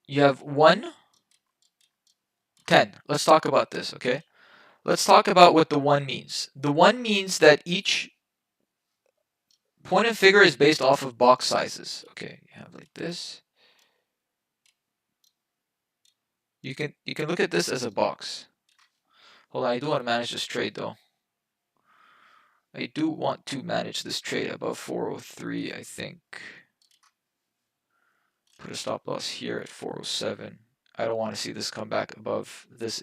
You have 1, 10. Let's talk about this, okay? Let's talk about what the 1 means. The 1 means that each point and figure is based off of box sizes. Okay, you have like this. You can look at this as a box. Hold on, I do want to manage this trade though. I do want to manage this trade above 403, I think. Put a stop loss here at 407. I don't want to see this come back above this.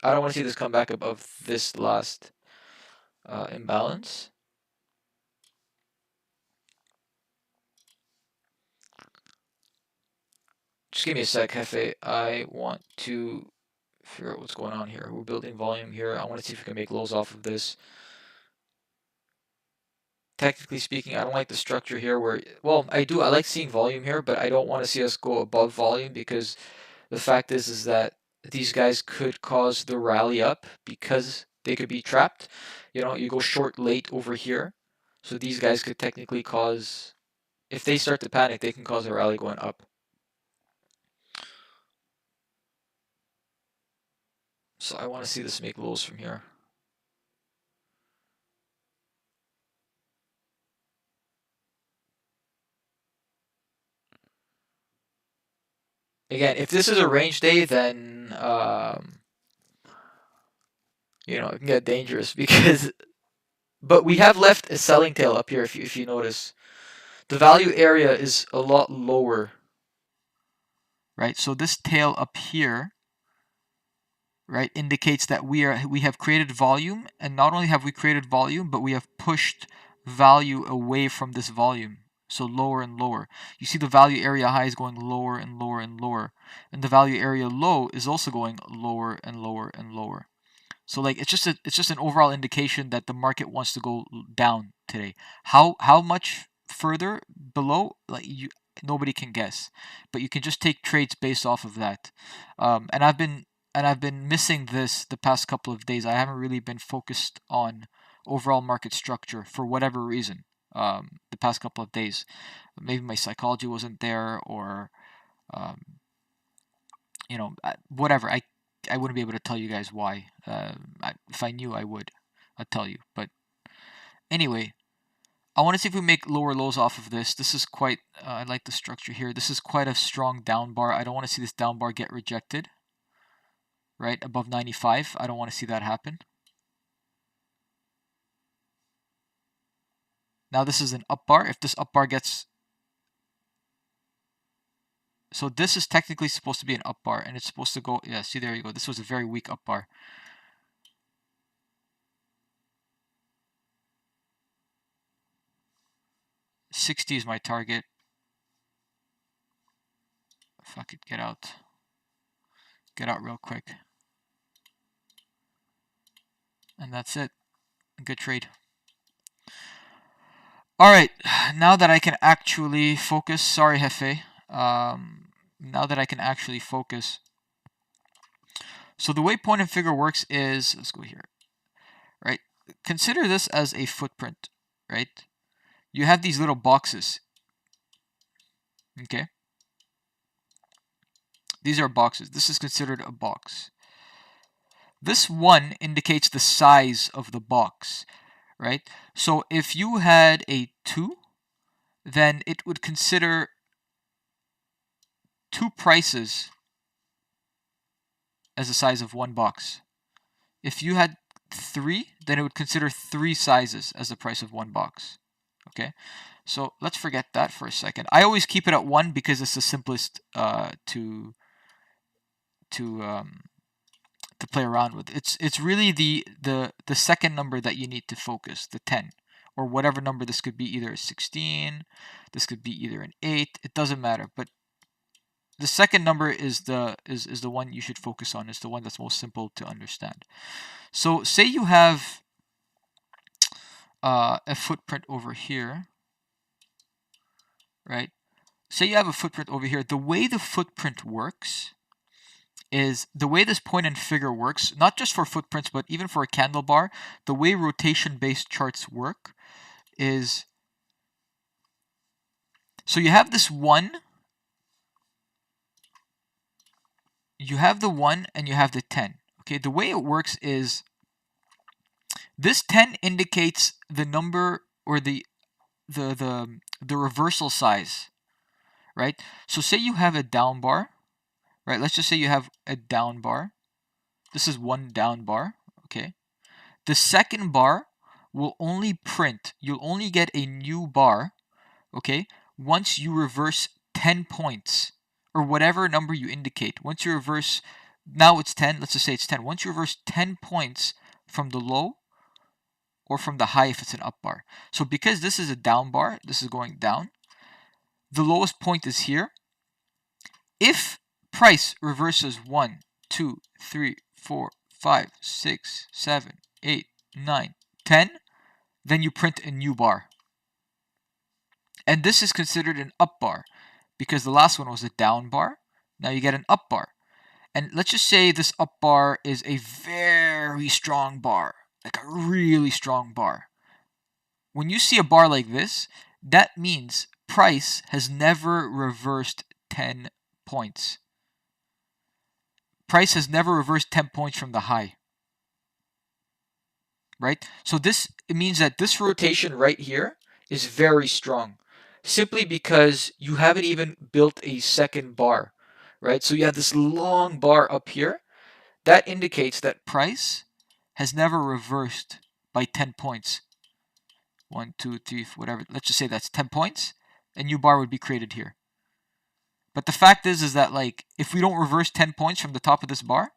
I don't want to see this come back above this last imbalance. Just give me a sec, Hefe. I want to figure out what's going on here. We're building volume here. I want to see if we can make lows off of this. Technically speaking, I don't like the structure here where, well, I do. I like seeing volume here, but I don't want to see us go above volume because the fact is that these guys could cause the rally up because they could be trapped. You know, you go short late over here. So these guys could technically cause, if they start to panic, they can cause a rally going up. So I want to see this make lows from here. Again, if this is a range day, then you know, it can get dangerous because. But we have left a selling tail up here. If you notice, the value area is a lot lower. Right. So this tail up here, right, indicates that we have created volume, and not only have we created volume, but we have pushed value away from this volume. So lower and lower. You see the value area high is going lower and lower and lower. And the value area low is also going lower and lower and lower. So like it's just an overall indication that the market wants to go down today. How much further below, like nobody can guess. But you can just take trades based off of that. And I've been missing this the past couple of days. I haven't really been focused on overall market structure for whatever reason. The past couple of days, maybe my psychology wasn't there, or you know, whatever. I wouldn't be able to tell you guys why. If I knew, I would. I'd tell you. But anyway, I want to see if we make lower lows off of this. This is quite. I like the structure here. This is quite a strong down bar. I don't want to see this down bar get rejected. Right above 95. I don't want to see that happen. Now this is an up bar. If this up bar gets... So this is technically supposed to be an up bar, and it's supposed to go... Yeah, see, there you go. This was a very weak up bar. $60 is my target. If I could get out. Get out real quick. And that's it. Good trade. Alright, now that I can actually focus, sorry Hefe, now that I can actually focus. So the way point and figure works is, let's go here, right? Consider this as a footprint, right? You have these little boxes, okay? These are boxes. This is considered a box. This 1 indicates the size of the box, right? So if you had a 2, then it would consider 2 prices as the size of one box. If you had 3, then it would consider 3 sizes as the price of one box. Okay, so let's forget that for a second. I always keep it at 1 because it's the simplest to play around with. It's really the second number that you need to focus, the 10, or whatever number. This could be either a 16, this could be either an 8. It doesn't matter, but the second number is the one you should focus on. It's the one that's most simple to understand. So say you have a footprint over here, right? Say you have a footprint over here. The way the footprint works is the way this point and figure works, not just for footprints, but even for a candle bar, the way rotation-based charts work is, so you have this 1, you have the 1, and you have the 10. Okay, the way it works is this 10 indicates the number or the reversal size, right? So say you have a down bar, right? Let's just say you have a down bar. This is one down bar, okay? The second bar will only print, you'll only get a new bar, okay, once you reverse 10 points, or whatever number you indicate. Once you reverse, now it's 10, let's just say it's 10. Once you reverse 10 points from the low, or from the high if it's an up bar. So because this is a down bar, this is going down, the lowest point is here. If price reverses 1, 2, 3, 4, 5, 6, 7, 8, 9, 10, then you print a new bar. And this is considered an up bar because the last one was a down bar. Now you get an up bar. And let's just say this up bar is a very strong bar, like a really strong bar. When you see a bar like this, that means price has never reversed 10 points. Price has never reversed 10 points from the high. Right? So it means that this rotation right here is very strong, simply because you haven't even built a second bar, right? So you have this long bar up here. That indicates that price has never reversed by 10 points. 1, 2, 3, whatever. Let's just say that's 10 points. A new bar would be created here. But the fact is that, like, if we don't reverse 10 points from the top of this bar,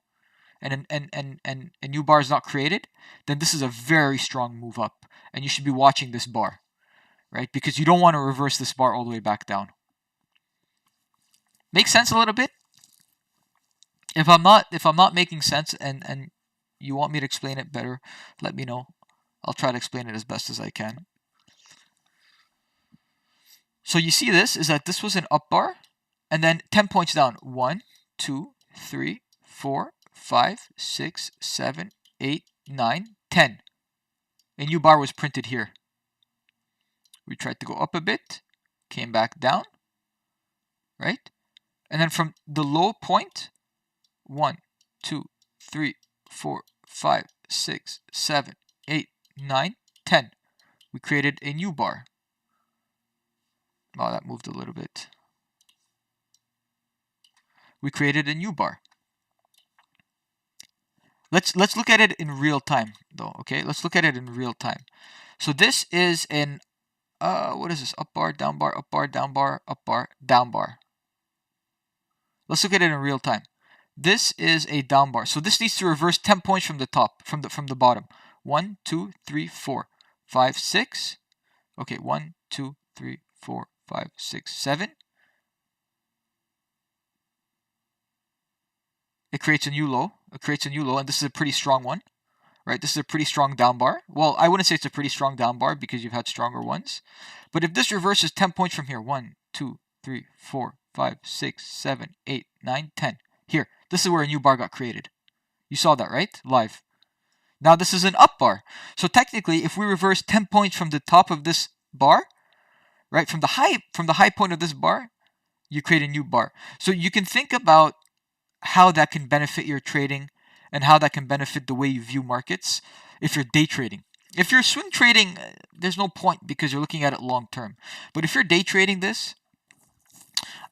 and a new bar is not created, then this is a very strong move up, and you should be watching this bar, right? Because you don't want to reverse this bar all the way back down. Make sense a little bit? If I'm not making sense and you want me to explain it better, let me know. I'll try to explain it as best as I can. So you see this is that this was an up bar, and then 10 points down. 1, 2, 3, 4, 5, 6, 7, 8, 9, 10. A new bar was printed here. We tried to go up a bit, came back down, right? And then from the low point, 1, 2, 3, 4, 5, 6, 7, 8, 9, 10. We created a new bar. Oh, that moved a little bit. We created a new bar. Let's look at it in real time, though. Okay, let's look at it in real time. So this is an what is this? Up bar, down bar, up bar, down bar, up bar, down bar. Let's look at it in real time. This is a down bar. So this needs to reverse 10 points from the top, from the bottom. 1, 2, 3, 4, 5, 6. Okay, 1, 2, 3, 4, 5, 6, 7. It creates a new low. It creates a new low, and this is a pretty strong one, right? This is a pretty strong down bar. Well, I wouldn't say it's a pretty strong down bar because you've had stronger ones. But if this reverses 10 points from here, 1, 2, 3, 4, 5, 6, 7, 8, 9, 10. Here, this is where a new bar got created. You saw that, right? Live. Now this is an up bar. So technically, if we reverse 10 points from the top of this bar, right, from the high point of this bar, you create a new bar. So you can think about how that can benefit your trading and how that can benefit the way you view markets if you're day trading. If you're swing trading, there's no point because you're looking at it long term. But if you're day trading this,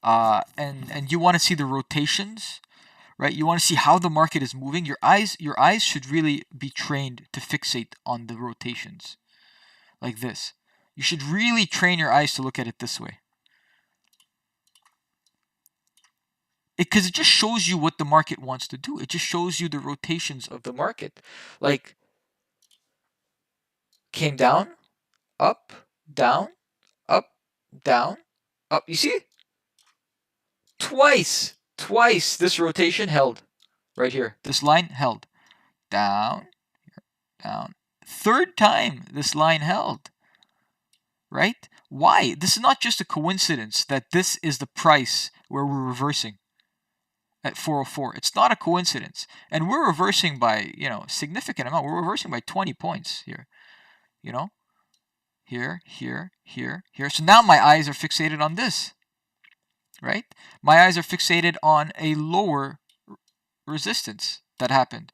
and you want to see the rotations, right? You want to see how the market is moving. Your eyes should really be trained to fixate on the rotations, like this. You should really train your eyes to look at it this way. Because it just shows you what the market wants to do. It just shows you the rotations of the market. Like, came down, up, down, up, down, up. You see? Twice this rotation held right here. This line held. Down, down. Third time this line held. Right? Why? This is not just a coincidence that this is the price where we're reversing at 404. It's not a coincidence. And we're reversing by, significant amount. We're reversing by 20 points here. Here, here, here, here. So now my eyes are fixated on this. Right? My eyes are fixated on a lower resistance that happened.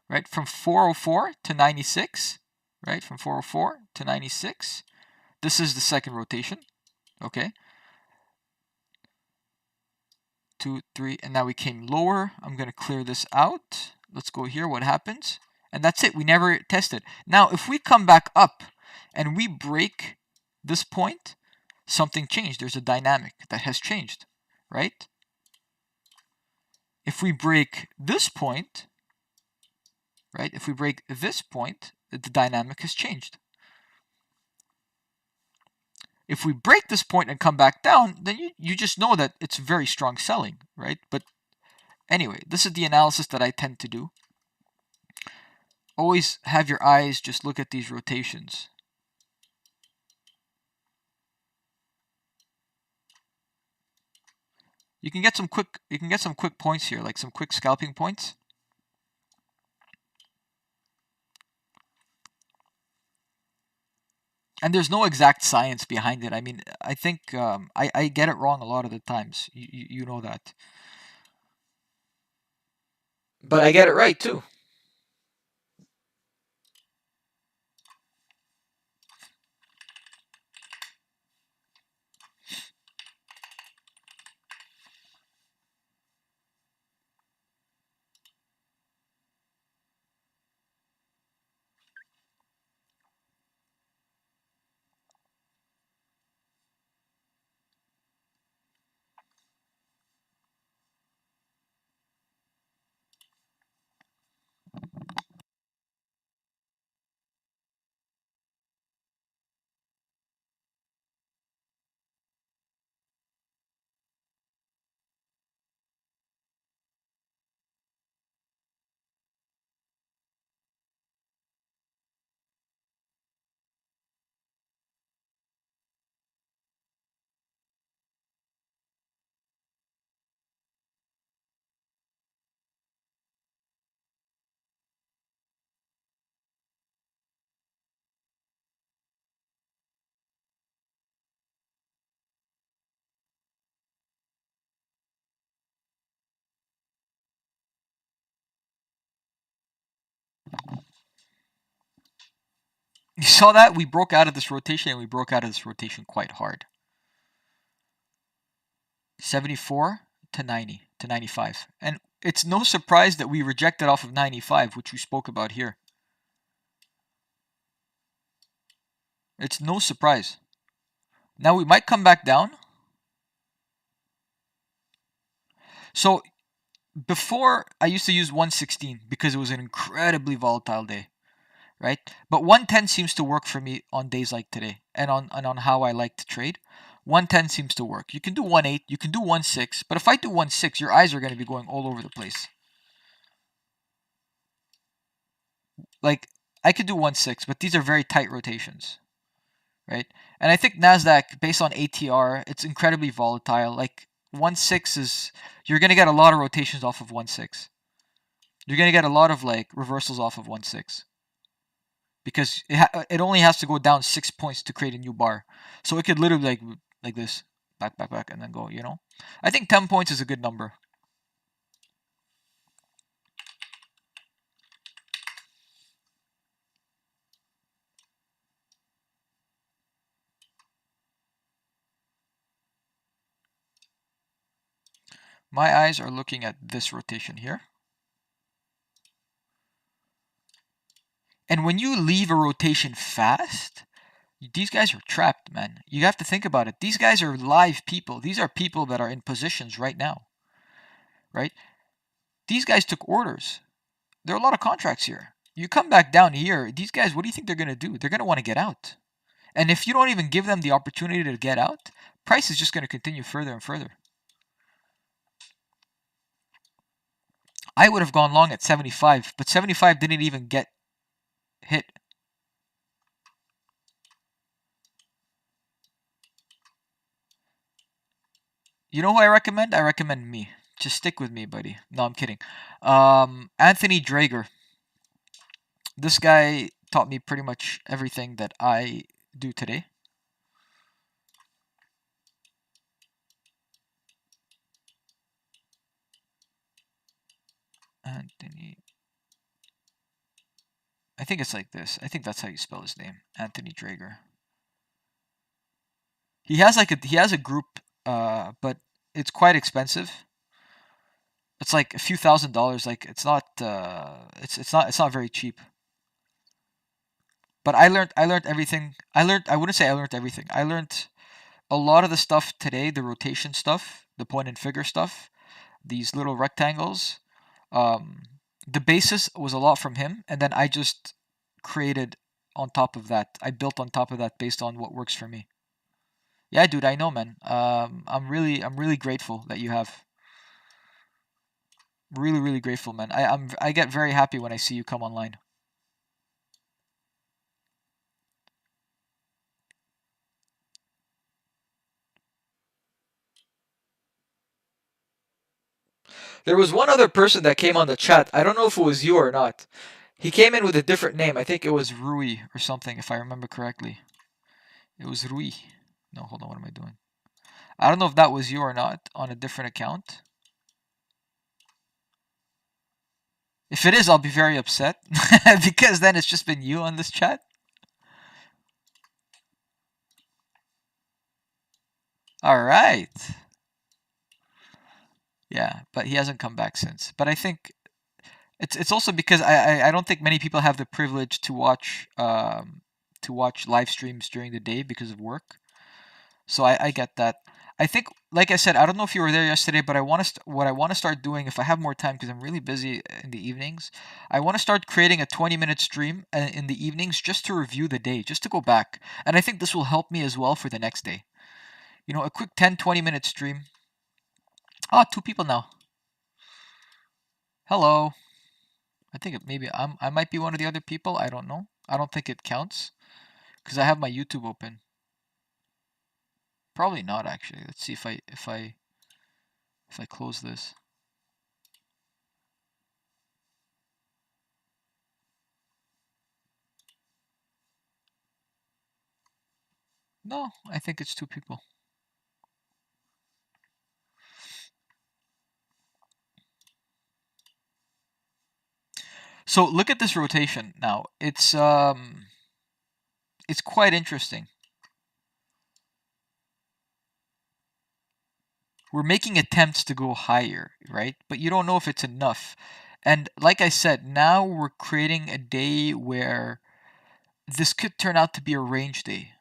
Right? From 404 to 96. Right? From 404 to 96. This is the second rotation. Okay. 2, 3, and now we came lower. I'm going to clear this out. Let's go here. What happens? And that's it. We never tested. Now, if we come back up and we break this point, something changed. There's a dynamic that has changed, right? If we break this point, right? If we break this point, the dynamic has changed. If we break this point and come back down, then you just know that it's very strong selling, right? But anyway, this is the analysis that I tend to do. Always have your eyes just look at these rotations. You can get some quick points here, like some quick scalping points. And there's no exact science behind it. I mean, I think I get it wrong a lot of the times. You know that. But I get it right too. You saw that? We broke out of this rotation, and we broke out of this rotation quite hard. 74 to 90 to 95. And it's no surprise that we rejected off of 95, which we spoke about here. It's no surprise. Now we might come back down. So before, I used to use 116 because it was an incredibly volatile day, right? But 110 seems to work for me on days like today, and on how I like to trade. 110 seems to work. You can do 1.8, you can do 1.6, but if I do 1.6, your eyes are going to be going all over the place. Like, I could do 1.6, but these are very tight rotations, right? And I think Nasdaq, based on ATR, it's incredibly volatile. Like, 1.6 is, you're going to get a lot of rotations off of 1.6. You're going to get a lot of, like, reversals off of 1.6. Because it only has to go down 6 points to create a new bar. So it could literally, like this, back, and then go, I think 10 points is a good number. My eyes are looking at this rotation here. And when you leave a rotation fast, these guys are trapped, man. You have to think about it. These guys are live people. These are people that are in positions right now, right? These guys took orders. There are a lot of contracts here. You come back down here, these guys, what do you think they're going to do? They're going to want to get out. And if you don't even give them the opportunity to get out, price is just going to continue further and further. I would have gone long at 75, but 75 didn't even get hit. You know who I recommend? I recommend me. Just stick with me, buddy. No, I'm kidding. Anthony Drager. This guy taught me pretty much everything that I do today. Anthony. I think it's like this. I think that's how you spell his name. Anthony Drager. He has a group, but it's quite expensive. It's like a few $1,000s. Like it's not it's not very cheap. But I learned everything. I wouldn't say I learned everything. I learned a lot of the stuff today, the rotation stuff, the point and figure stuff, these little rectangles. Um, the basis was a lot from him, and then I just created on top of that. I built on top of that based on what works for me. Yeah, dude, I know, man. I'm really grateful that you have. Really, really grateful, man. I get very happy when I see you come online. There was one other person that came on the chat. I don't know if it was you or not. He came in with a different name. I think it was Rui or something, if I remember correctly. It was Rui. No, hold on. What am I doing? I don't know if that was you or not on a different account. If it is, I'll be very upset because then it's just been you on this chat. All right. Yeah, but he hasn't come back since. But I think it's also because I don't think many people have the privilege to watch live streams during the day because of work. So I get that. I think, like I said, I don't know if you were there yesterday, but what I want to start doing if I have more time because I'm really busy in the evenings. I want to start creating a 20-minute stream in the evenings just to review the day, just to go back. And I think this will help me as well for the next day. You know, a quick 10-20 minute stream. Ah, two people now. Hello. I think maybe I might be one of the other people. I don't know. I don't think it counts because I have my YouTube open. Probably not actually. Let's see if I close this. No, I think it's two people. So look at this rotation now. It's quite interesting. We're making attempts to go higher, right? But you don't know if it's enough. And like I said, now we're creating a day where this could turn out to be a range day.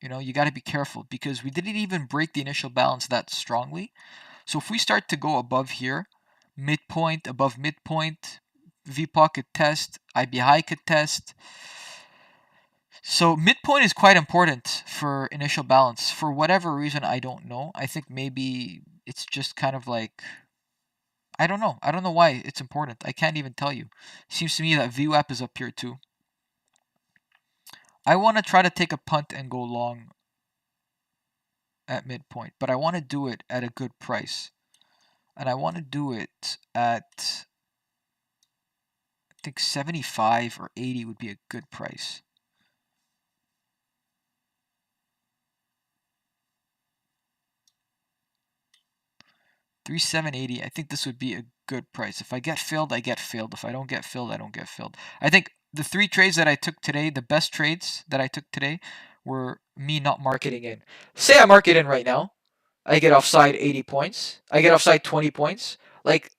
You know, you got to be careful because we didn't even break the initial balance that strongly. So if we start to go above here, midpoint, above midpoint, VPOC could test, IB high could test. So midpoint is quite important for initial balance. For whatever reason, I don't know. I think maybe it's just kind of like, I don't know. I don't know why it's important. I can't even tell you. Seems to me that VWAP is up here too. I want to try to take a punt and go long at midpoint, but I want to do it at a good price. And I want to do it at, I think 75 or 80 would be a good price. $3,780. I think this would be a good price. If I get filled, I get filled. If I don't get filled, I don't get filled. I think the 3 trades that I took today, the best trades that I took today, were me not marketing in. Say I market in right now. I get offside 80 points. I get offside 20 points. Like,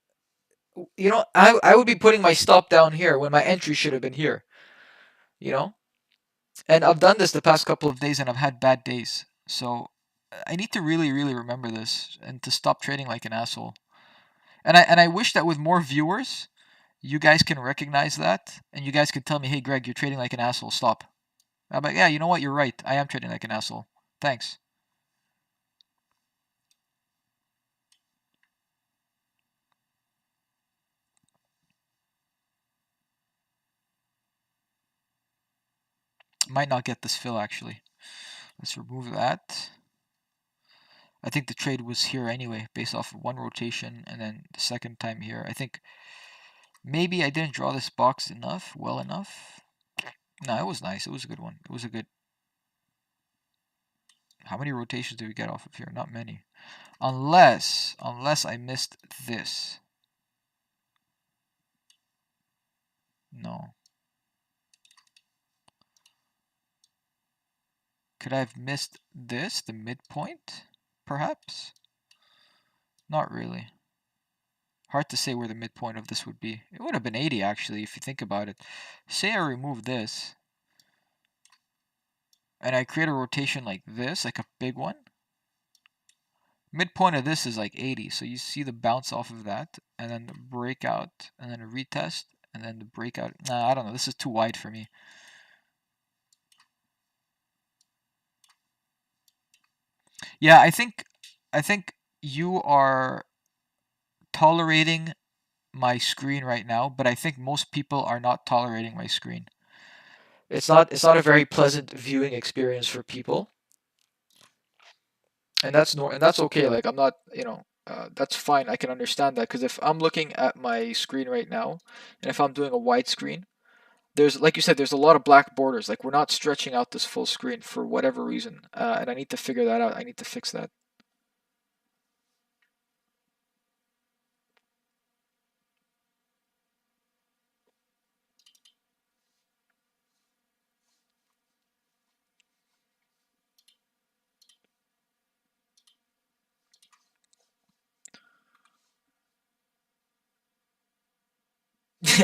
I would be putting my stop down here when my entry should have been here, you know? And I've done this the past couple of days and I've had bad days. So I need to really, really remember this and to stop trading like an asshole. And I wish that with more viewers, you guys can recognize that and you guys could tell me, hey Greg, you're trading like an asshole, stop. I'm like, yeah, you know what, you're right. I am trading like an asshole. Thanks. Might not get this fill actually. Let's remove that. I think the trade was here anyway, based off of one rotation and then the second time here. I think maybe I didn't draw this box well enough. No, it was nice. It was a good one. It was a good. How many rotations did we get off of here? Not many. Unless I missed this. No. Could I have missed this, the midpoint? Perhaps? Not really. Hard to say where the midpoint of this would be. It would have been 80 actually, if you think about it. Say I remove this, and I create a rotation like this, like a big one. Midpoint of this is like 80, so you see the bounce off of that, and then the breakout, and then a retest, and then the breakout. Nah, I don't know. This is too wide for me. Yeah, I think you are tolerating my screen right now, but I think most people are not tolerating my screen. It's not a very pleasant viewing experience for people, and that's okay. Like I'm not, that's fine. I can understand that because if I'm looking at my screen right now, and if I'm doing a wide screen, there's like you said, there's a lot of black borders. Like we're not stretching out this full screen for whatever reason, and I need to figure that out. I need to fix that.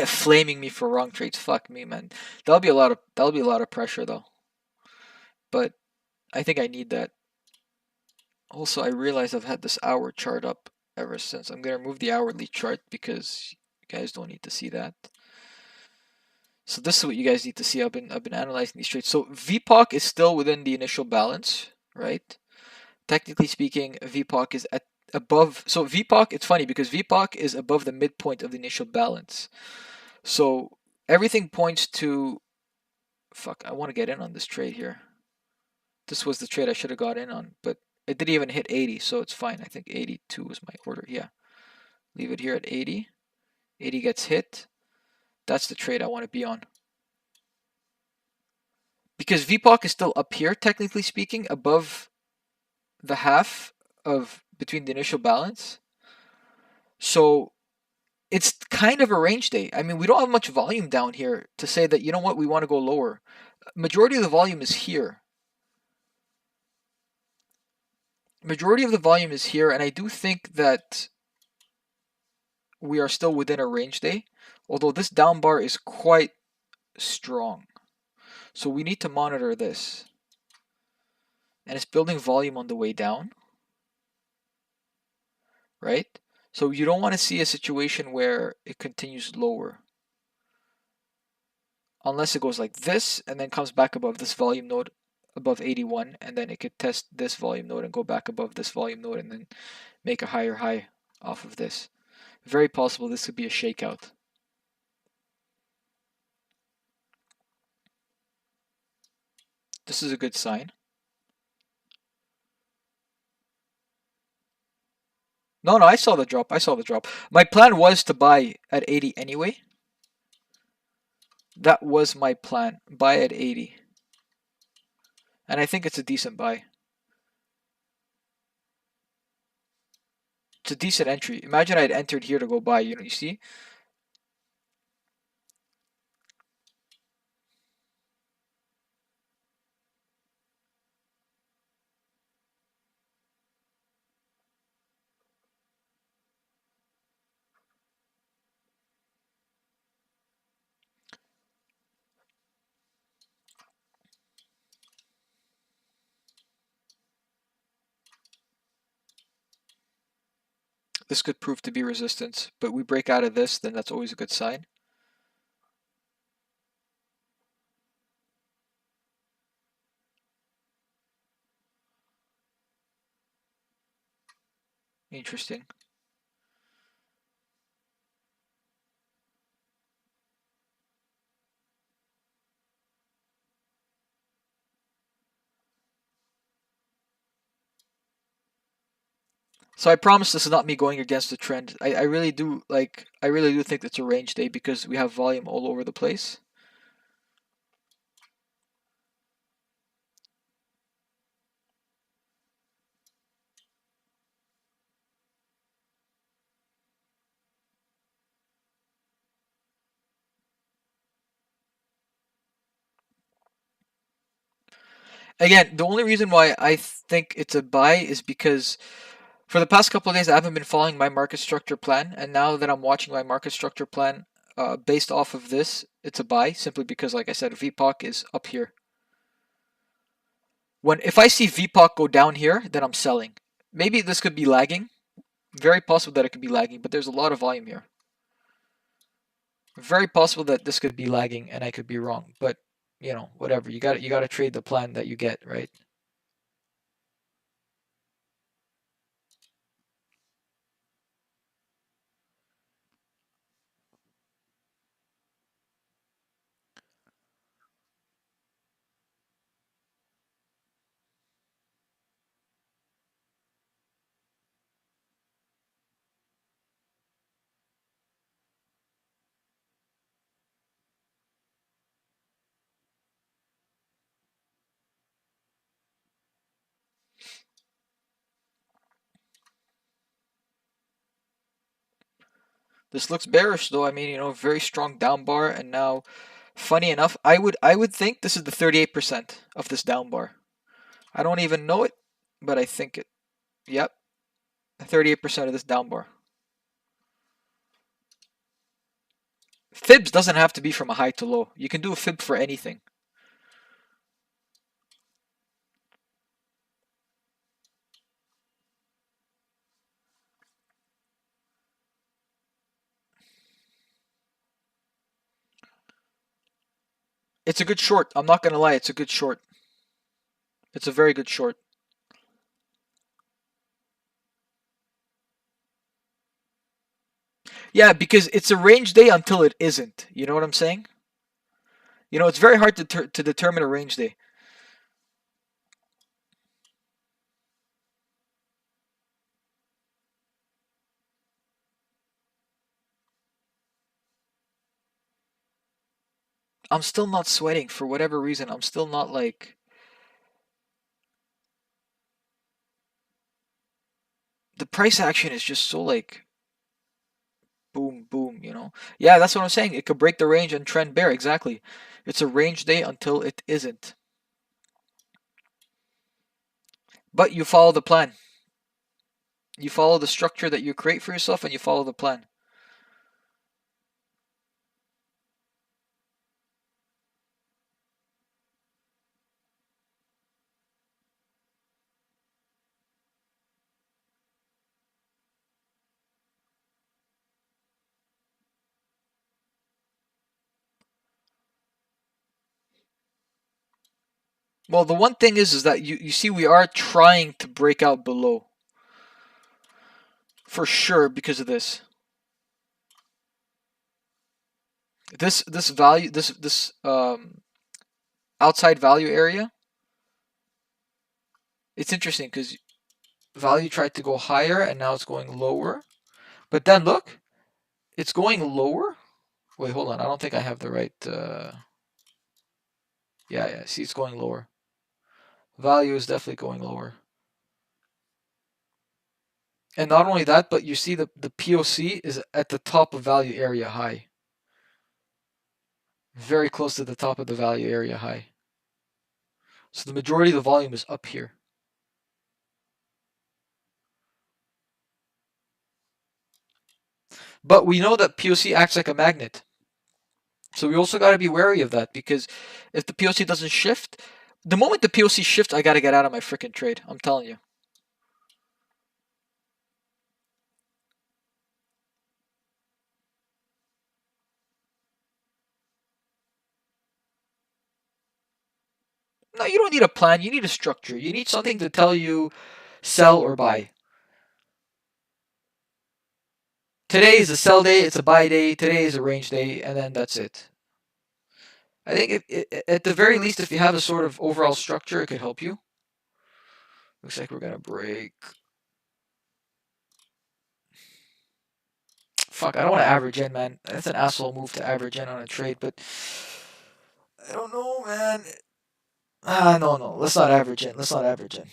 Flaming me for wrong trades. Fuck me, man. That'll be a lot of pressure though. But I think I need that. Also, I realize I've had this hour chart up ever since. I'm gonna remove the hourly chart because you guys don't need to see that. So this is what you guys need to see. I've been analyzing these trades. So VPOC is still within the initial balance, right? Technically speaking, VPOC is at above. So VPOC, it's funny because VPOC is above the midpoint of the initial balance. So everything points to. Fuck, I want to get in on this trade here. This was the trade I should have got in on, but it didn't even hit 80, so it's fine. I think 82 was my order. Yeah. Leave it here at 80. 80 gets hit. That's the trade I want to be on. Because VPOC is still up here, technically speaking, above the half of between the initial balance. So it's kind of a range day. I mean, we don't have much volume down here to say that, you know what, we want to go lower. Majority of the volume is here. Majority of the volume is here, and I do think that we are still within a range day, although this down bar is quite strong. So we need to monitor this. And it's building volume on the way down, right? So you don't want to see a situation where it continues lower. Unless it goes like this and then comes back above this volume node above 81, and then it could test this volume node and go back above this volume node and then make a higher high off of this. Very possible this could be a shakeout. This is a good sign. No, I saw the drop. I saw the drop. My plan was to buy at 80 anyway. That was my plan. Buy at 80. And I think it's a decent buy. It's a decent entry. Imagine I'd entered here to go buy. You see? this could prove to be resistance, but we break out of this, then that's always a good sign. Interesting. So I promise this is not me going against the trend. I really do think it's a range day because we have volume all over the place. Again, the only reason why I think it's a buy is because for the past couple of days I haven't been following my market structure plan, and now that I'm watching my market structure plan based off of this, it's a buy simply because, like I said, VPOC is up here. If I see VPOC go down here, then I'm selling. Maybe this could be lagging. Very possible that it could be lagging, but there's a lot of volume here. Very possible that this could be lagging and I could be wrong, but whatever. You got to trade the plan that you get, right? This looks bearish though. I mean, very strong down bar, and now, funny enough, I would think this is the 38% of this down bar. I don't even know it, but I think it. Yep, 38% of this down bar. Fibs doesn't have to be from a high to low. You can do a fib for anything. It's a good short. I'm not gonna lie, it's a good short. It's a very good short. Yeah, because it's a range day until it isn't. You know what I'm saying? It's very hard to determine a range day. I'm still not sweating for whatever reason. I'm still not like the price action is just so like boom, boom. Yeah, that's what I'm saying. It could break the range and trend bear. Exactly. It's a range day until it isn't. But you follow the plan. You follow the structure that you create for yourself and you follow the plan. Well, the one thing is that you see we are trying to break out below. For sure because of this. This value this outside value area. It's interesting because value tried to go higher and now it's going lower. But then look, it's going lower. Wait, hold on. I don't think I have the right. Yeah. See, it's going lower. Value is definitely going lower. And not only that, but you see the POC is at the top of value area high. Very close to the top of the value area high. So the majority of the volume is up here. But we know that POC acts like a magnet. So we also got to be wary of that because if the POC doesn't shift, the moment the POC shifts, I got to get out of my freaking trade. I'm telling you. No, you don't need a plan. You need a structure. You need something to tell you sell or buy. Today is a sell day, it's a buy day, today is a range day, and then that's it. I think at the very least, if you have a sort of overall structure, it could help you. Looks like we're going to break. Fuck, I don't want to average in, man. That's an asshole move to average in on a trade, but I don't know, man. No, no. Let's not average in. Let's not average in.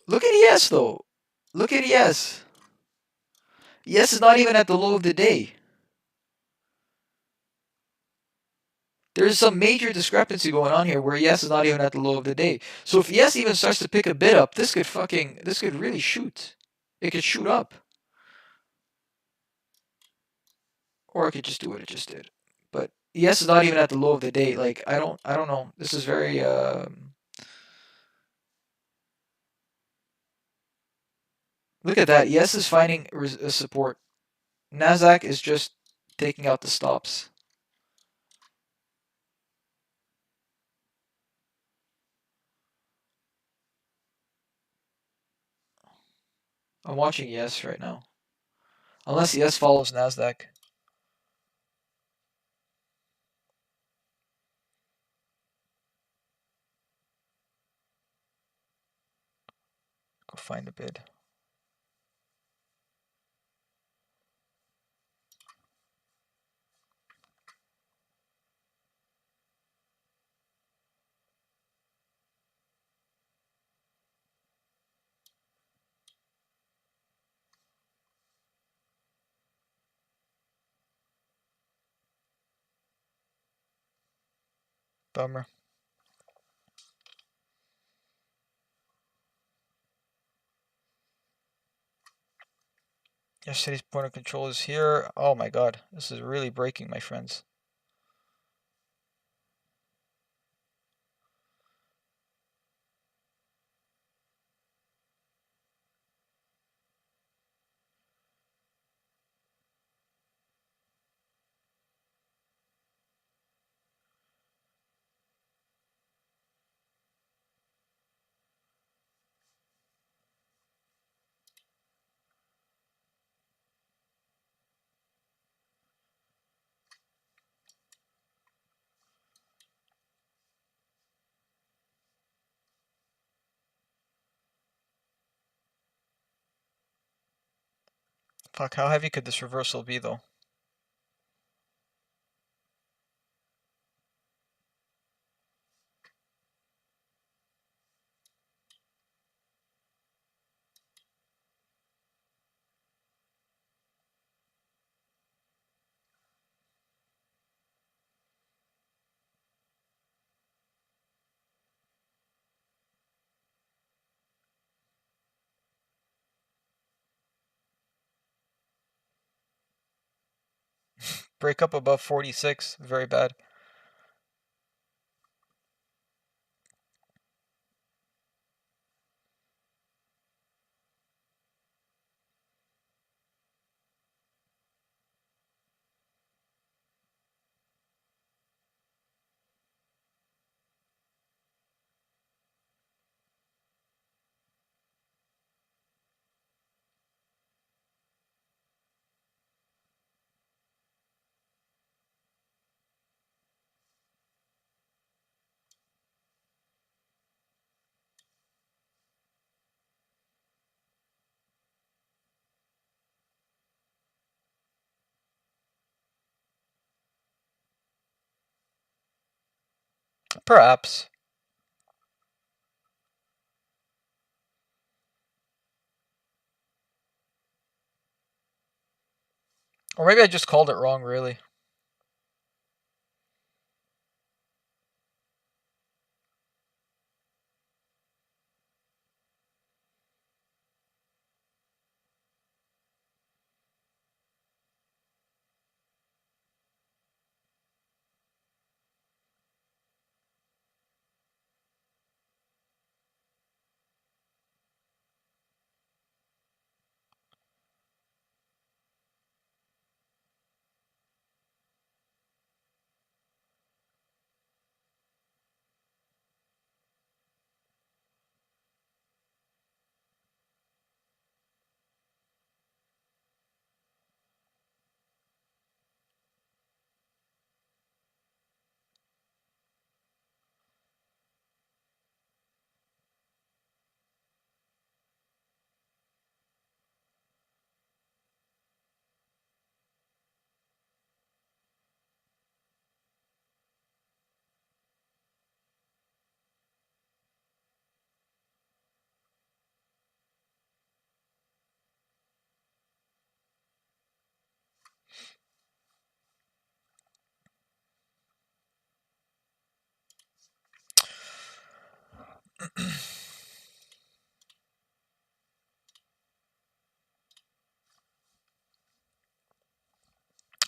Look at ES, though. Look at ES. ES is not even at the low of the day. There's some major discrepancy going on here where ES is not even at the low of the day. So if ES even starts to pick a bid up, this could really shoot. It could shoot up. Or it could just do what it just did. But ES is not even at the low of the day. Like I don't know. This is very look at that. ES is finding a support. Nasdaq is just taking out the stops. I'm watching ES right now. Unless ES follows Nasdaq. Go find a bid. Bummer. Yesterday's point of control is here. Oh my god. This is really breaking, my friends. Fuck, how heavy could this reversal be though? Break up above 46. Very bad. Perhaps. Or maybe I just called it wrong, really.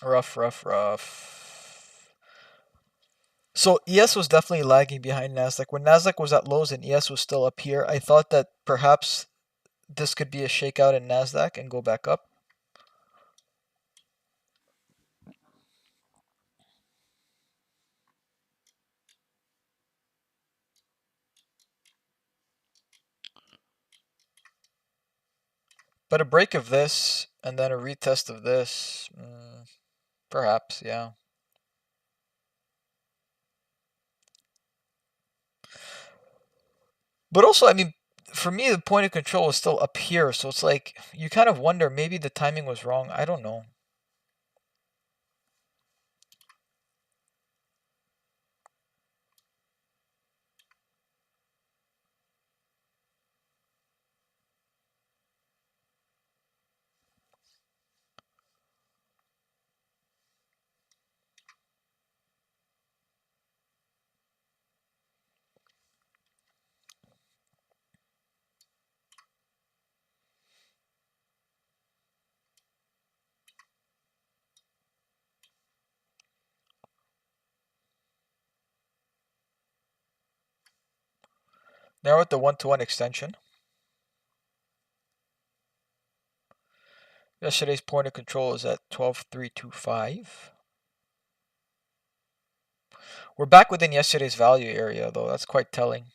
Rough, rough, rough. So ES was definitely lagging behind Nasdaq. When Nasdaq was at lows and ES was still up here, I thought that perhaps this could be a shakeout in Nasdaq and go back up. But a break of this and then a retest of this, perhaps, yeah. But also, I mean, for me, the point of control is still up here, so it's like you kind of wonder maybe the timing was wrong. I don't know. Now with the 1-to-1 extension. Yesterday's point of control is at 12,325. We're back within yesterday's value area, though. That's quite telling.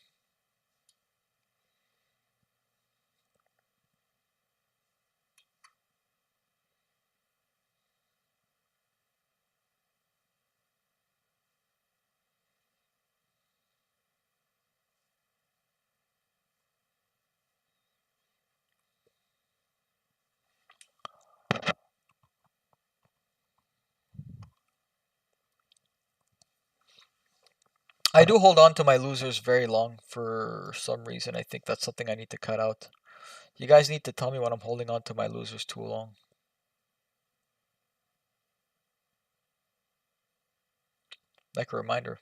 I do hold on to my losers very long for some reason. I think that's something I need to cut out. You guys need to tell me when I'm holding on to my losers too long. Like a reminder.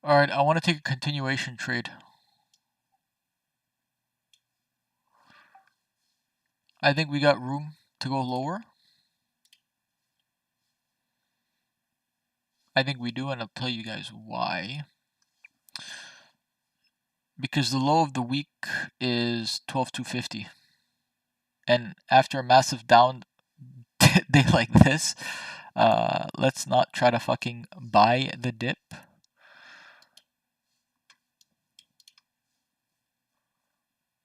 Alright, I want to take a continuation trade. I think we got room to go lower. I think we do, and I'll tell you guys why. Because the low of the week is 12,250. And after a massive down day like this, let's not try to fucking buy the dip.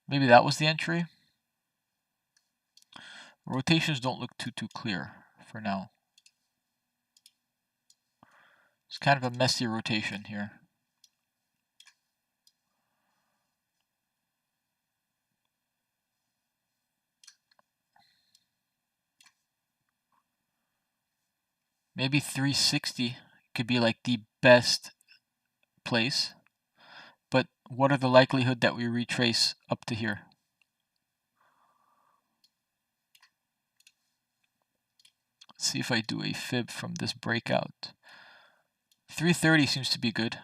Maybe that was the entry. Rotations don't look too clear for now. It's kind of a messy rotation here. Maybe 360 could be like the best place. But what are the likelihood that we retrace up to here? Let's see if I do a fib from this breakout. 330 seems to be good.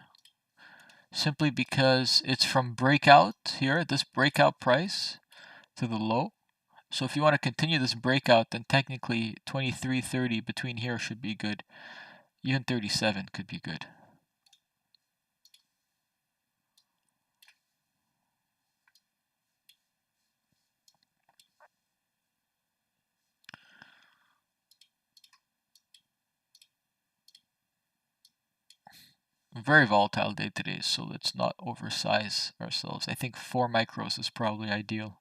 Simply because it's from breakout here, this breakout price, to the low. So if you want to continue this breakout, then technically 23.30 between here should be good. Even 37 could be good. Very volatile day today, so let's not oversize ourselves. I think 4 micros is probably ideal.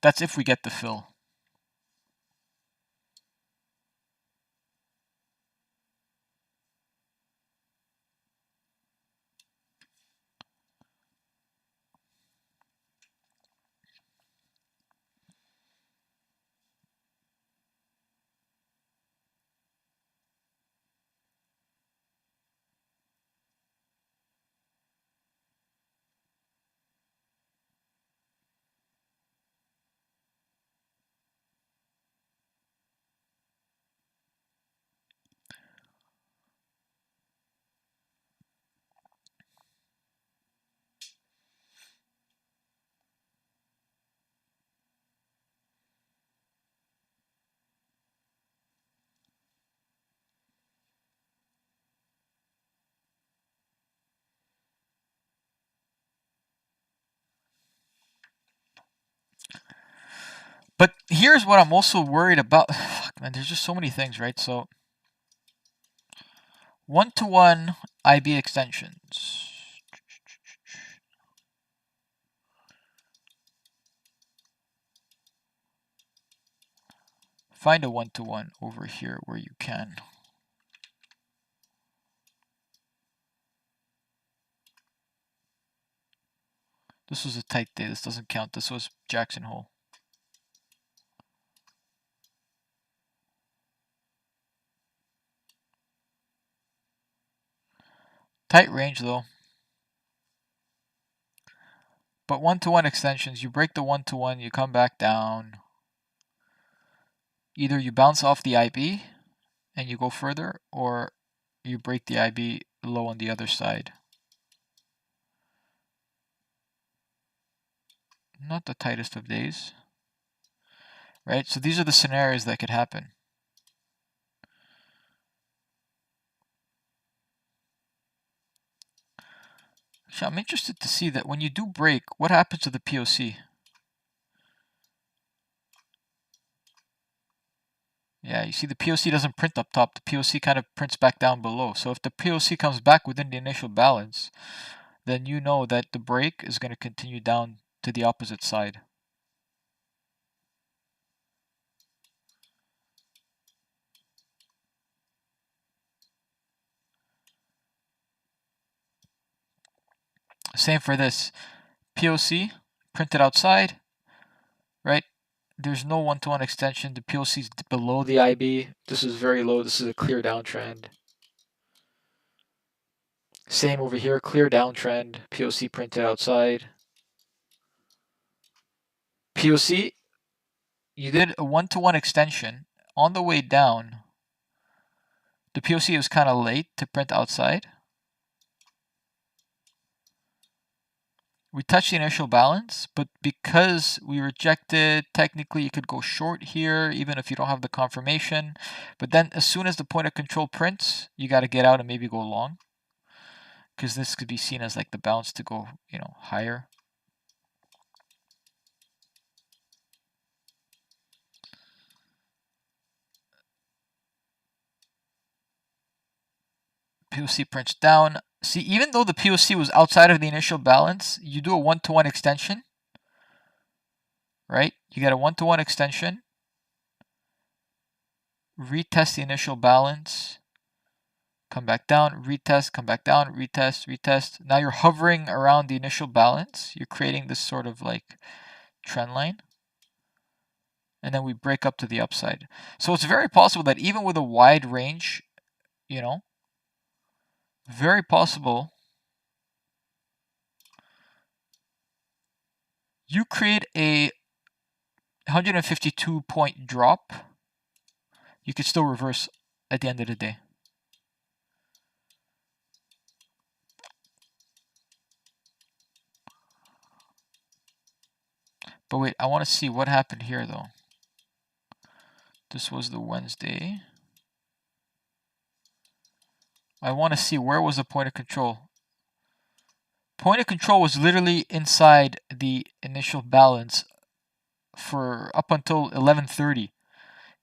That's if we get the fill. But here's what I'm also worried about. Fuck, man, there's just so many things, right? So, 1-to-1 IB extensions. Find a 1-to-1 over here where you can. This was a tight day. This doesn't count. This was Jackson Hole. Tight range though. But 1-to-1 extensions, you break the 1-to-1, you come back down. Either you bounce off the IB and you go further, or you break the IB low on the other side. Not the tightest of days. Right? So these are the scenarios that could happen. So I'm interested to see that when you do break, what happens to the POC? Yeah, you see the POC doesn't print up top. The POC kind of prints back down below. So if the POC comes back within the initial balance, then you know that the break is going to continue down to the opposite side. Same for this. POC printed outside, right? There's no 1-to-1 extension. The POC is below the IB. This is very low. This is a clear downtrend. Same over here, clear downtrend. POC printed outside. POC, you did a 1-to-1 extension on the way down. The POC was kind of late to print outside. We touched the initial balance, but because we rejected, technically you could go short here, even if you don't have the confirmation. But then as soon as the point of control prints, you got to get out and maybe go long. Because this could be seen as like the bounce to go, higher. POC prints down. See, even though the POC was outside of the initial balance, you do a 1-to-1 extension, right? You get a 1-to-1 extension, retest the initial balance, come back down, retest, come back down, retest, retest. Now you're hovering around the initial balance. You're creating this sort of like trend line. And then we break up to the upside. So it's very possible that even with a wide range, very possible you create a 152 point drop. You could still reverse at the end of the day. But wait, I want to see what happened here though. This was the Wednesday. I want to see where was the point of control. Point of control was literally inside the initial balance for up until 11:30.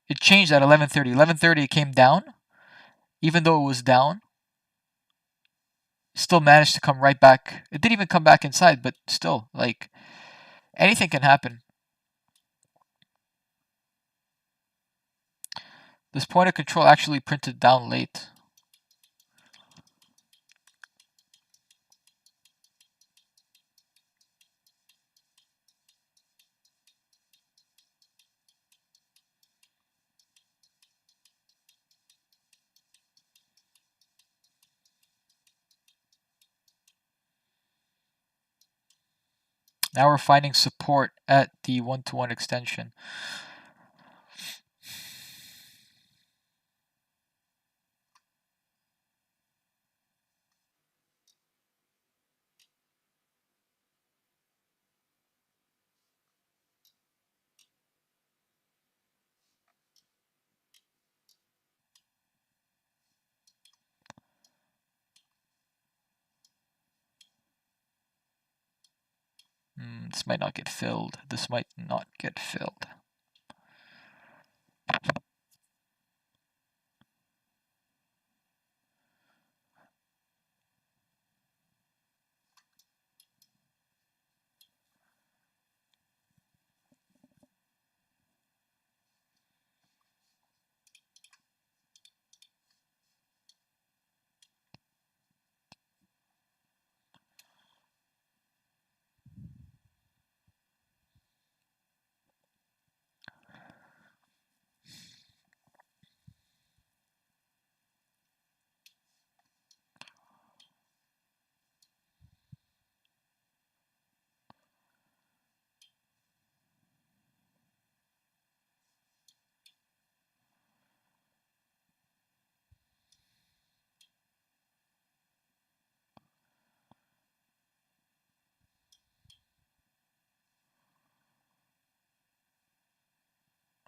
It changed at 11:30. 11:30 it came down. Even though it was down, still managed to come right back. It didn't even come back inside, but still, like, anything can happen. This point of control actually printed down late. Now we're finding support at the 1-to-1 extension. This might not get filled. This might not get filled.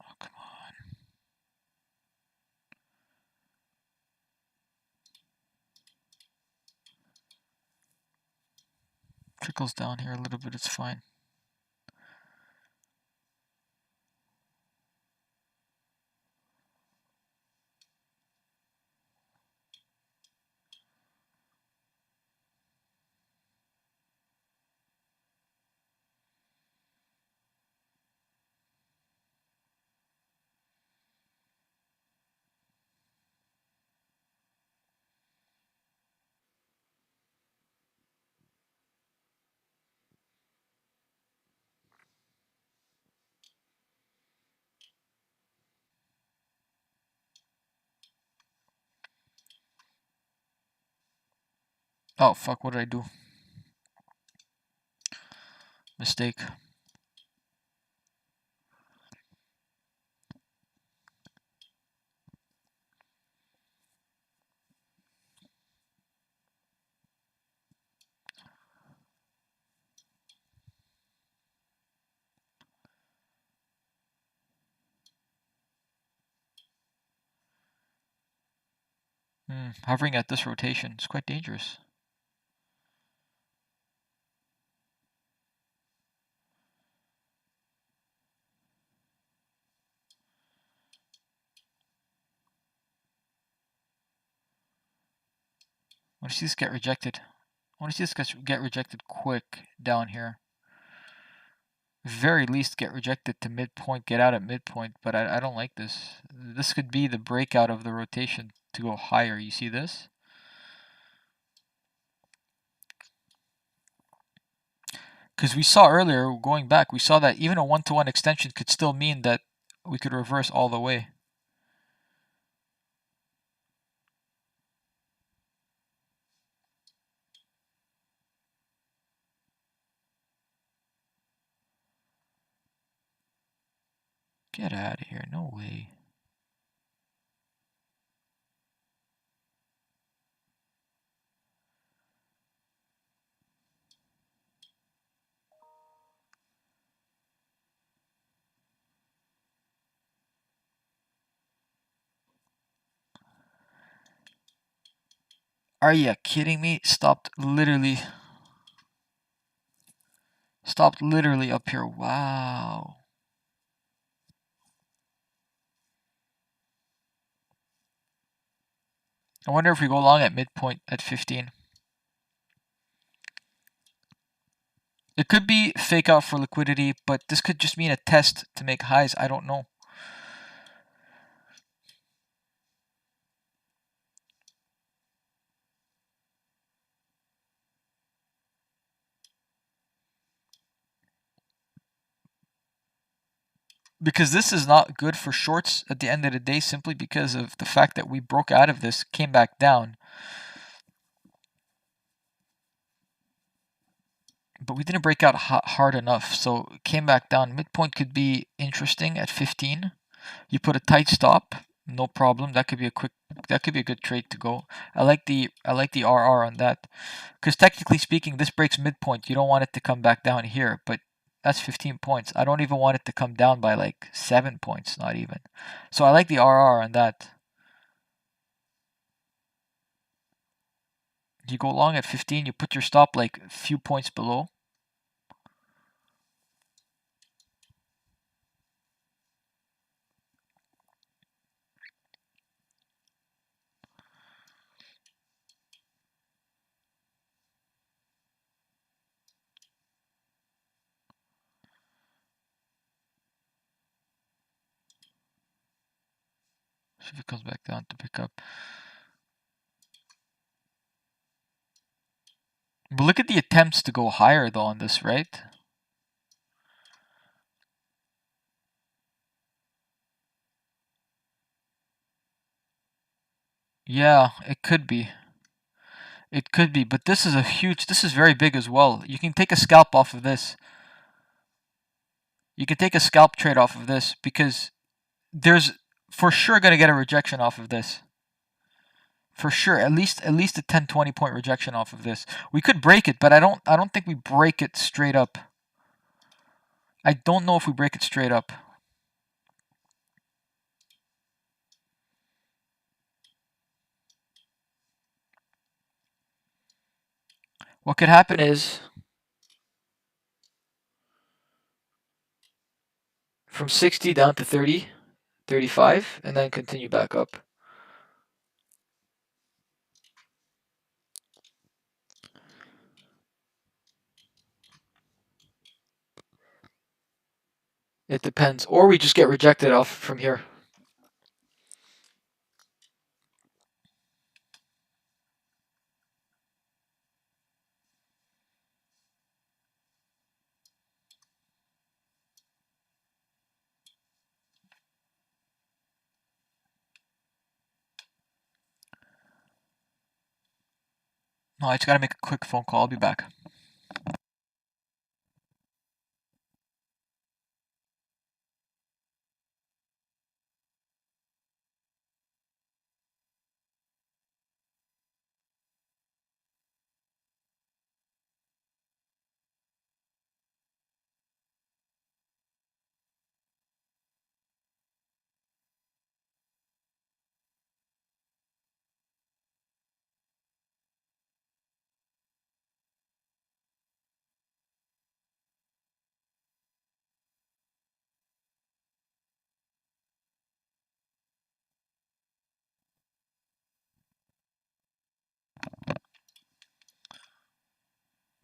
Oh, come on. Trickles down here a little bit, it's fine. Oh, fuck, what did I do? Mistake. Hovering at this rotation is quite dangerous. I want to see this get rejected. I want to see this get rejected quick down here. Very least get rejected to midpoint, get out at midpoint, but I don't like this. This could be the breakout of the rotation to go higher. You see this? Because we saw earlier, going back, we saw that even a one-to-one extension could still mean that we could reverse all the way. Get out of here, no way. Are you kidding me? Stopped literally up here. Wow. I wonder if we go long at midpoint at 15. It could be fake out for liquidity, but this could just mean a test to make highs. I don't know. Because this is not good for shorts at the end of the day, simply because of the fact that we broke out of this, came back down. But we didn't break out hard enough, so came back down. Midpoint could be interesting at 15. You put a tight stop, no problem. That could be a good trade to go. I like the RR on that, because technically speaking, this breaks midpoint. You don't want it to come back down here, but that's 15 points. I don't even want it to come down by like 7 points, not even. So I like the RR on that. You go long at 15, you put your stop like a few points below. See if it comes back down to pick up. But look at the attempts to go higher though on this, right? Yeah, it could be. It could be, but this is very big as well. You can take a scalp off of this. You can take a scalp trade off of this, because there's for sure going to get a rejection off of this. For sure, at least a 10-20 point rejection off of this. We could break it, but I don't think we break it straight up. I don't know if we break it straight up. What could happen is from 60 down to 30, 35, and then continue back up. It depends. Or we just get rejected off from here. No, I just gotta make a quick phone call. I'll be back.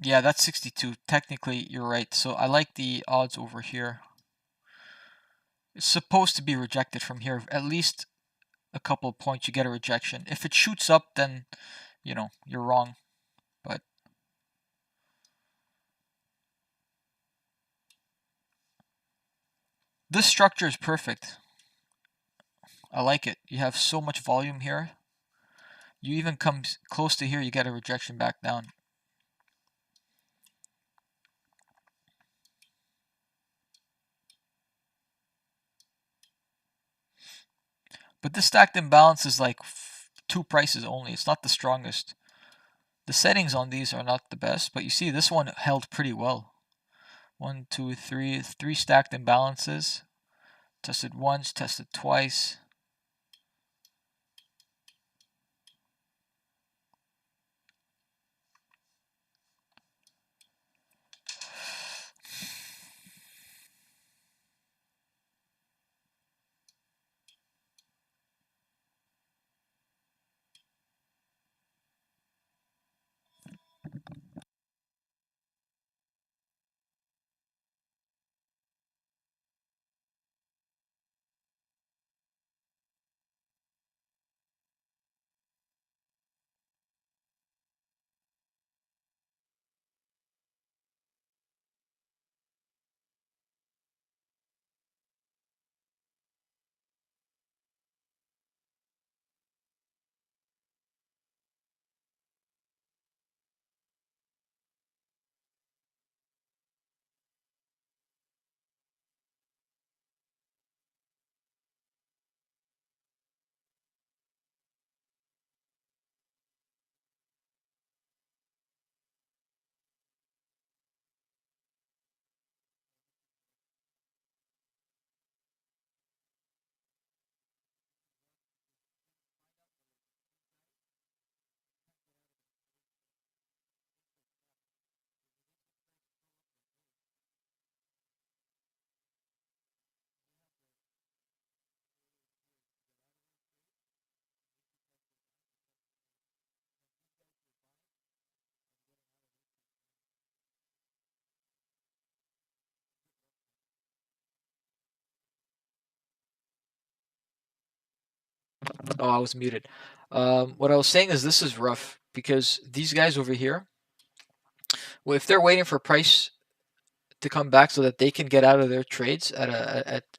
Yeah, that's 62. Technically, you're right. So I like the odds over here. It's supposed to be rejected from here. At least a couple of points, you get a rejection. If it shoots up, then, you're wrong. But this structure is perfect. I like it. You have so much volume here. You even come close to here, you get a rejection back down. But this stacked imbalance is like two prices only. It's not the strongest. The settings on these are not the best, but you see this one held pretty well. 1, 2, 3, three stacked imbalances. Tested once, tested twice. Oh, I was muted. What I was saying is this is rough because these guys over here, well, if they're waiting for price to come back so that they can get out of their trades at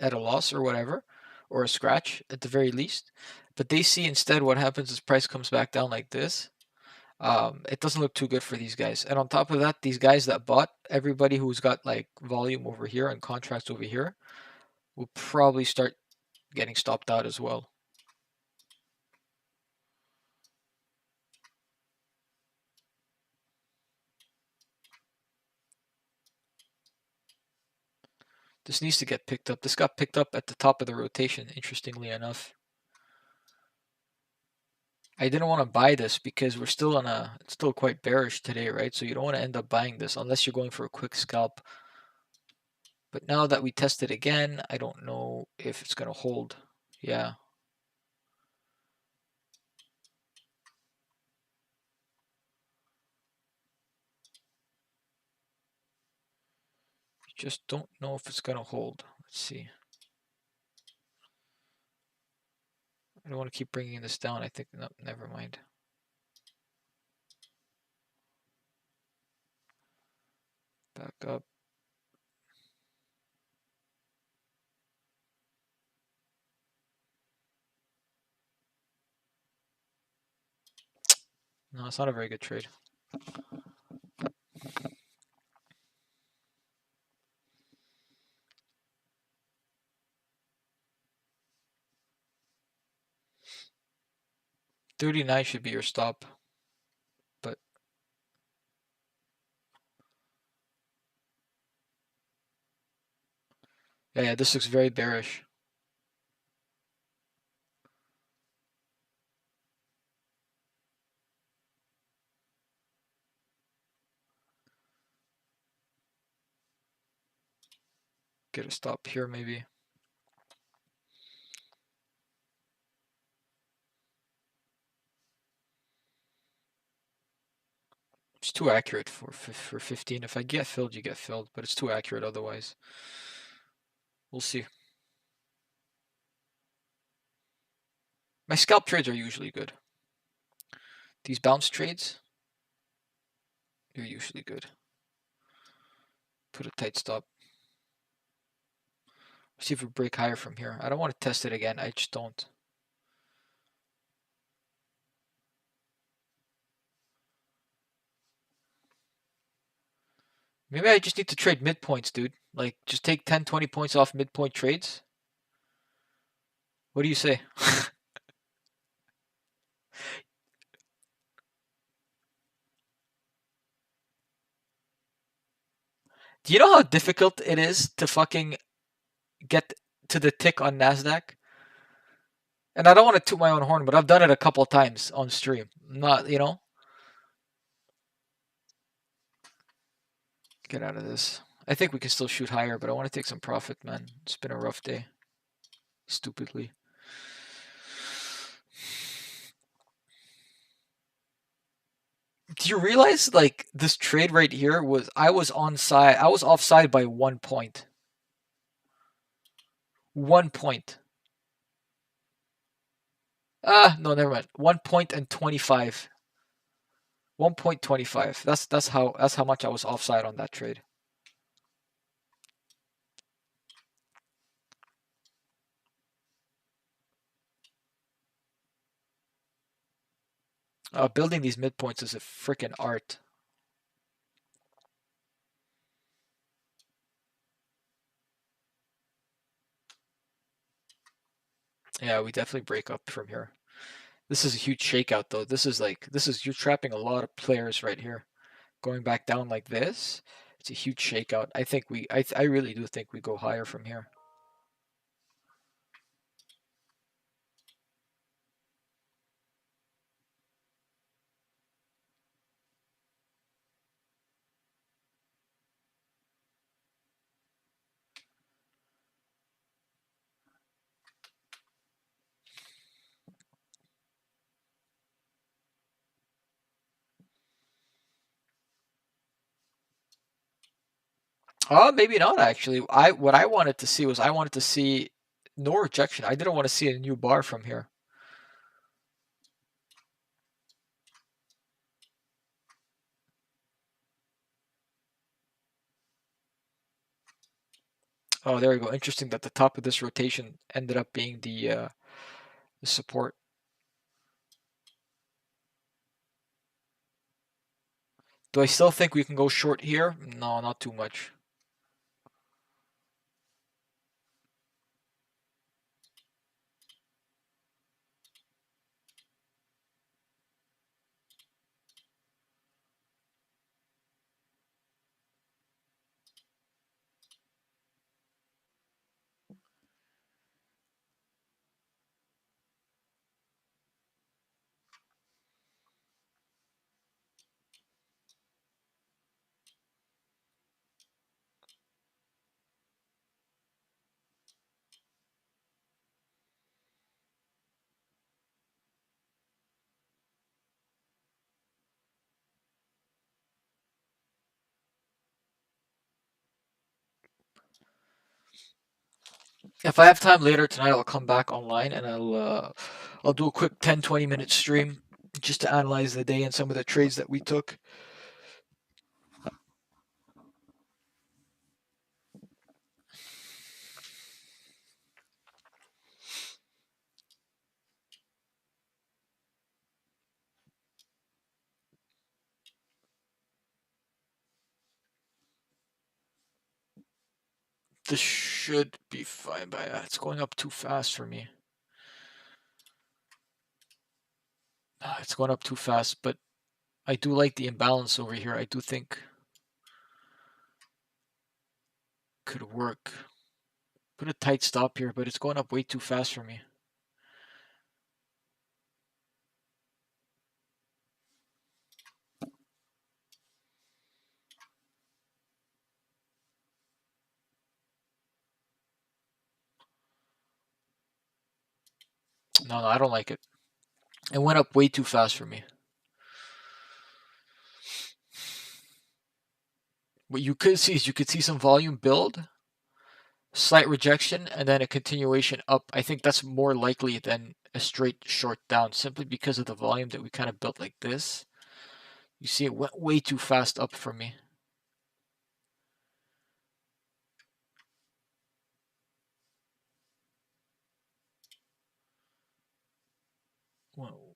a loss or whatever, or a scratch at the very least, but they see instead what happens is price comes back down like this. It doesn't look too good for these guys. And on top of that, these guys that bought, everybody who's got like volume over here and contracts over here, will probably start getting stopped out as well. This needs to get picked up. This got picked up at the top of the rotation, interestingly enough. I didn't want to buy this because we're still it's still quite bearish today, right? So you don't want to end up buying this unless you're going for a quick scalp. But now that we test it again, I don't know if it's going to hold. Yeah. Just don't know if it's going to hold. Let's see. I don't want to keep bringing this down. I think, no, never mind. Back up. No, it's not a very good trade. $39 should be your stop. But yeah, this looks very bearish. Get a stop here maybe. It's too accurate for 15. If I get filled, you get filled, but it's too accurate otherwise. We'll see. My scalp trades are usually good. These bounce trades, they're usually good. Put a tight stop. See if we break higher from here. I don't want to test it again. I just don't. Maybe I just need to trade midpoints, dude. Like, just take 10, 20 points off midpoint trades. What do you say? Do you know how difficult it is to fucking get to the tick on Nasdaq? And I don't want to toot my own horn, but I've done it a couple times on stream. Not, you know? Get out of this. I think we can still shoot higher, but I want to take some profit, man. It's been a rough day. Stupidly. Do you realize, like, this trade right here was, I was offside by 1 point. 1 point. No, never mind. 1 point and 25. 1.25. That's how much I was offside on that trade. Building these midpoints is a freaking art. Yeah, we definitely break up from here. This is a huge shakeout, though. You're trapping a lot of players right here. Going back down like this, it's a huge shakeout. I really do think we go higher from here. Maybe not actually. What I wanted to see was no rejection. I didn't want to see a new bar from here. Oh, there we go. Interesting that the top of this rotation ended up being the support. Do I still think we can go short here? No, not too much. If I have time later tonight, I'll come back online and I'll do a quick 10-20 minute stream just to analyze the day and some of the trades that we took. This should be fine, but it's going up too fast for me. It's going up too fast, but I do like the imbalance over here. I do think could work. Put a tight stop here, but it's going up way too fast for me. No, I don't like it. It went up way too fast for me. What you could see is you could see some volume build, slight rejection, and then a continuation up. I think that's more likely than a straight short down, simply because of the volume that we kind of built like this. You see, it went way too fast up for me. Well,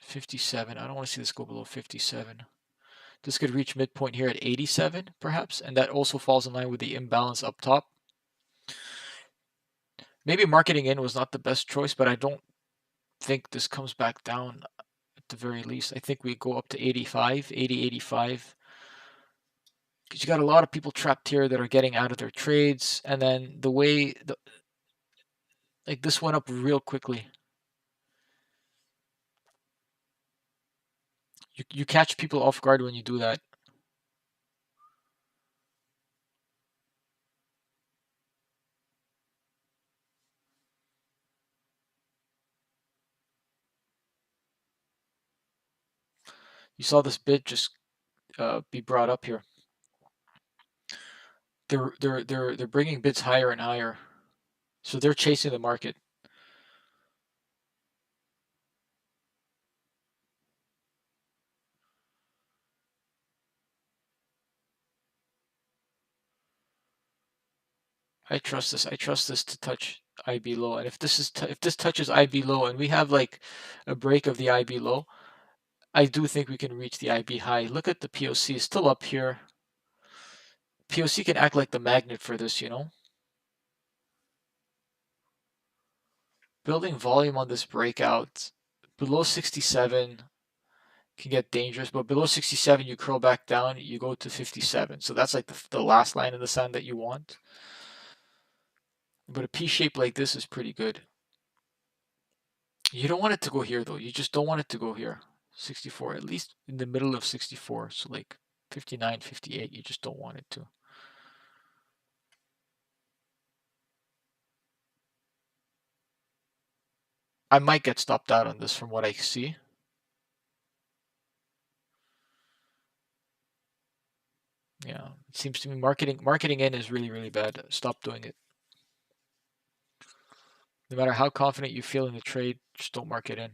57. I don't want to see this go below 57. This could reach midpoint here at 87, perhaps, and that also falls in line with the imbalance up top. Maybe marketing in was not the best choice, but I don't think this comes back down at the very least. I think we go up to 85, 80, 85. Because you got a lot of people trapped here that are getting out of their trades, and then the way like this went up real quickly. You catch people off guard when you do that. You saw this bid just be brought up here. They're bringing bids higher and higher, so they're chasing the market. I trust this. I trust this to touch IB low, and if this touches IB low, and we have like a break of the IB low, I do think we can reach the IB high. Look at the POC, it's still up here. POC can act like the magnet for this, you know. Building volume on this breakout below 67 can get dangerous, but below 67 you curl back down, you go to 57. So that's like the last line in the sand that you want. But a P shape like this is pretty good. You don't want it to go here though. You just don't want it to go here. 64, at least in the middle of 64. So like 59, 58, you just don't want it to. I might get stopped out on this from what I see. Yeah, it seems to me marketing in is really, really bad. Stop doing it. No matter how confident you feel in the trade, just don't market in.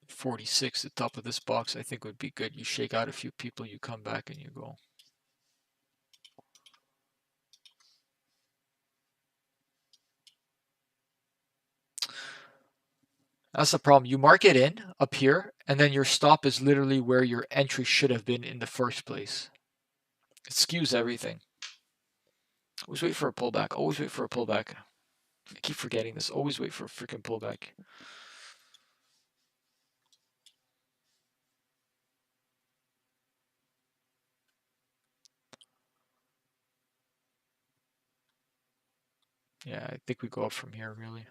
46, the top of this box, I think would be good. You shake out a few people, you come back and you go. That's the problem. You mark it in up here, and then your stop is literally where your entry should have been in the first place. It skews everything. Always wait for a pullback. Always wait for a pullback. I keep forgetting this. Always wait for a freaking pullback. Yeah, I think we go up from here, really.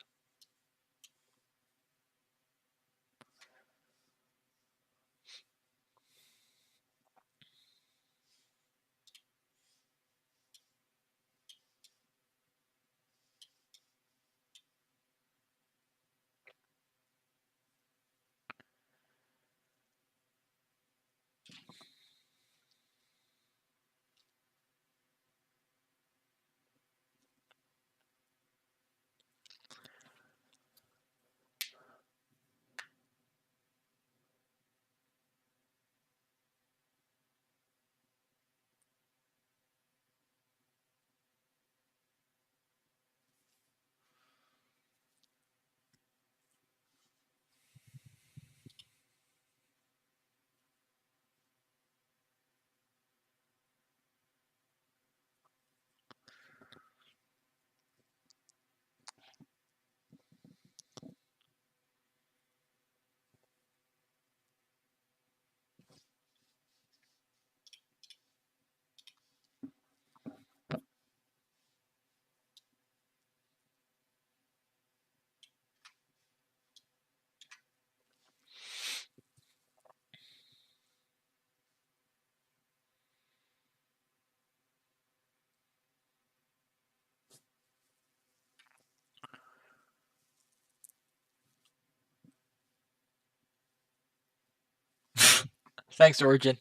Thanks, Origin.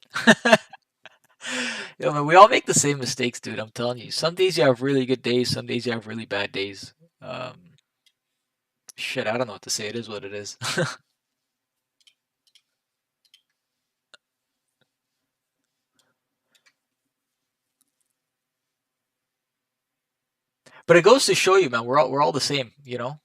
Yo, man, we all make the same mistakes, dude. I'm telling you. Some days you have really good days. Some days you have really bad days. Shit, I don't know what to say. It is what it is. But it goes to show you, man. We're all the same. You know.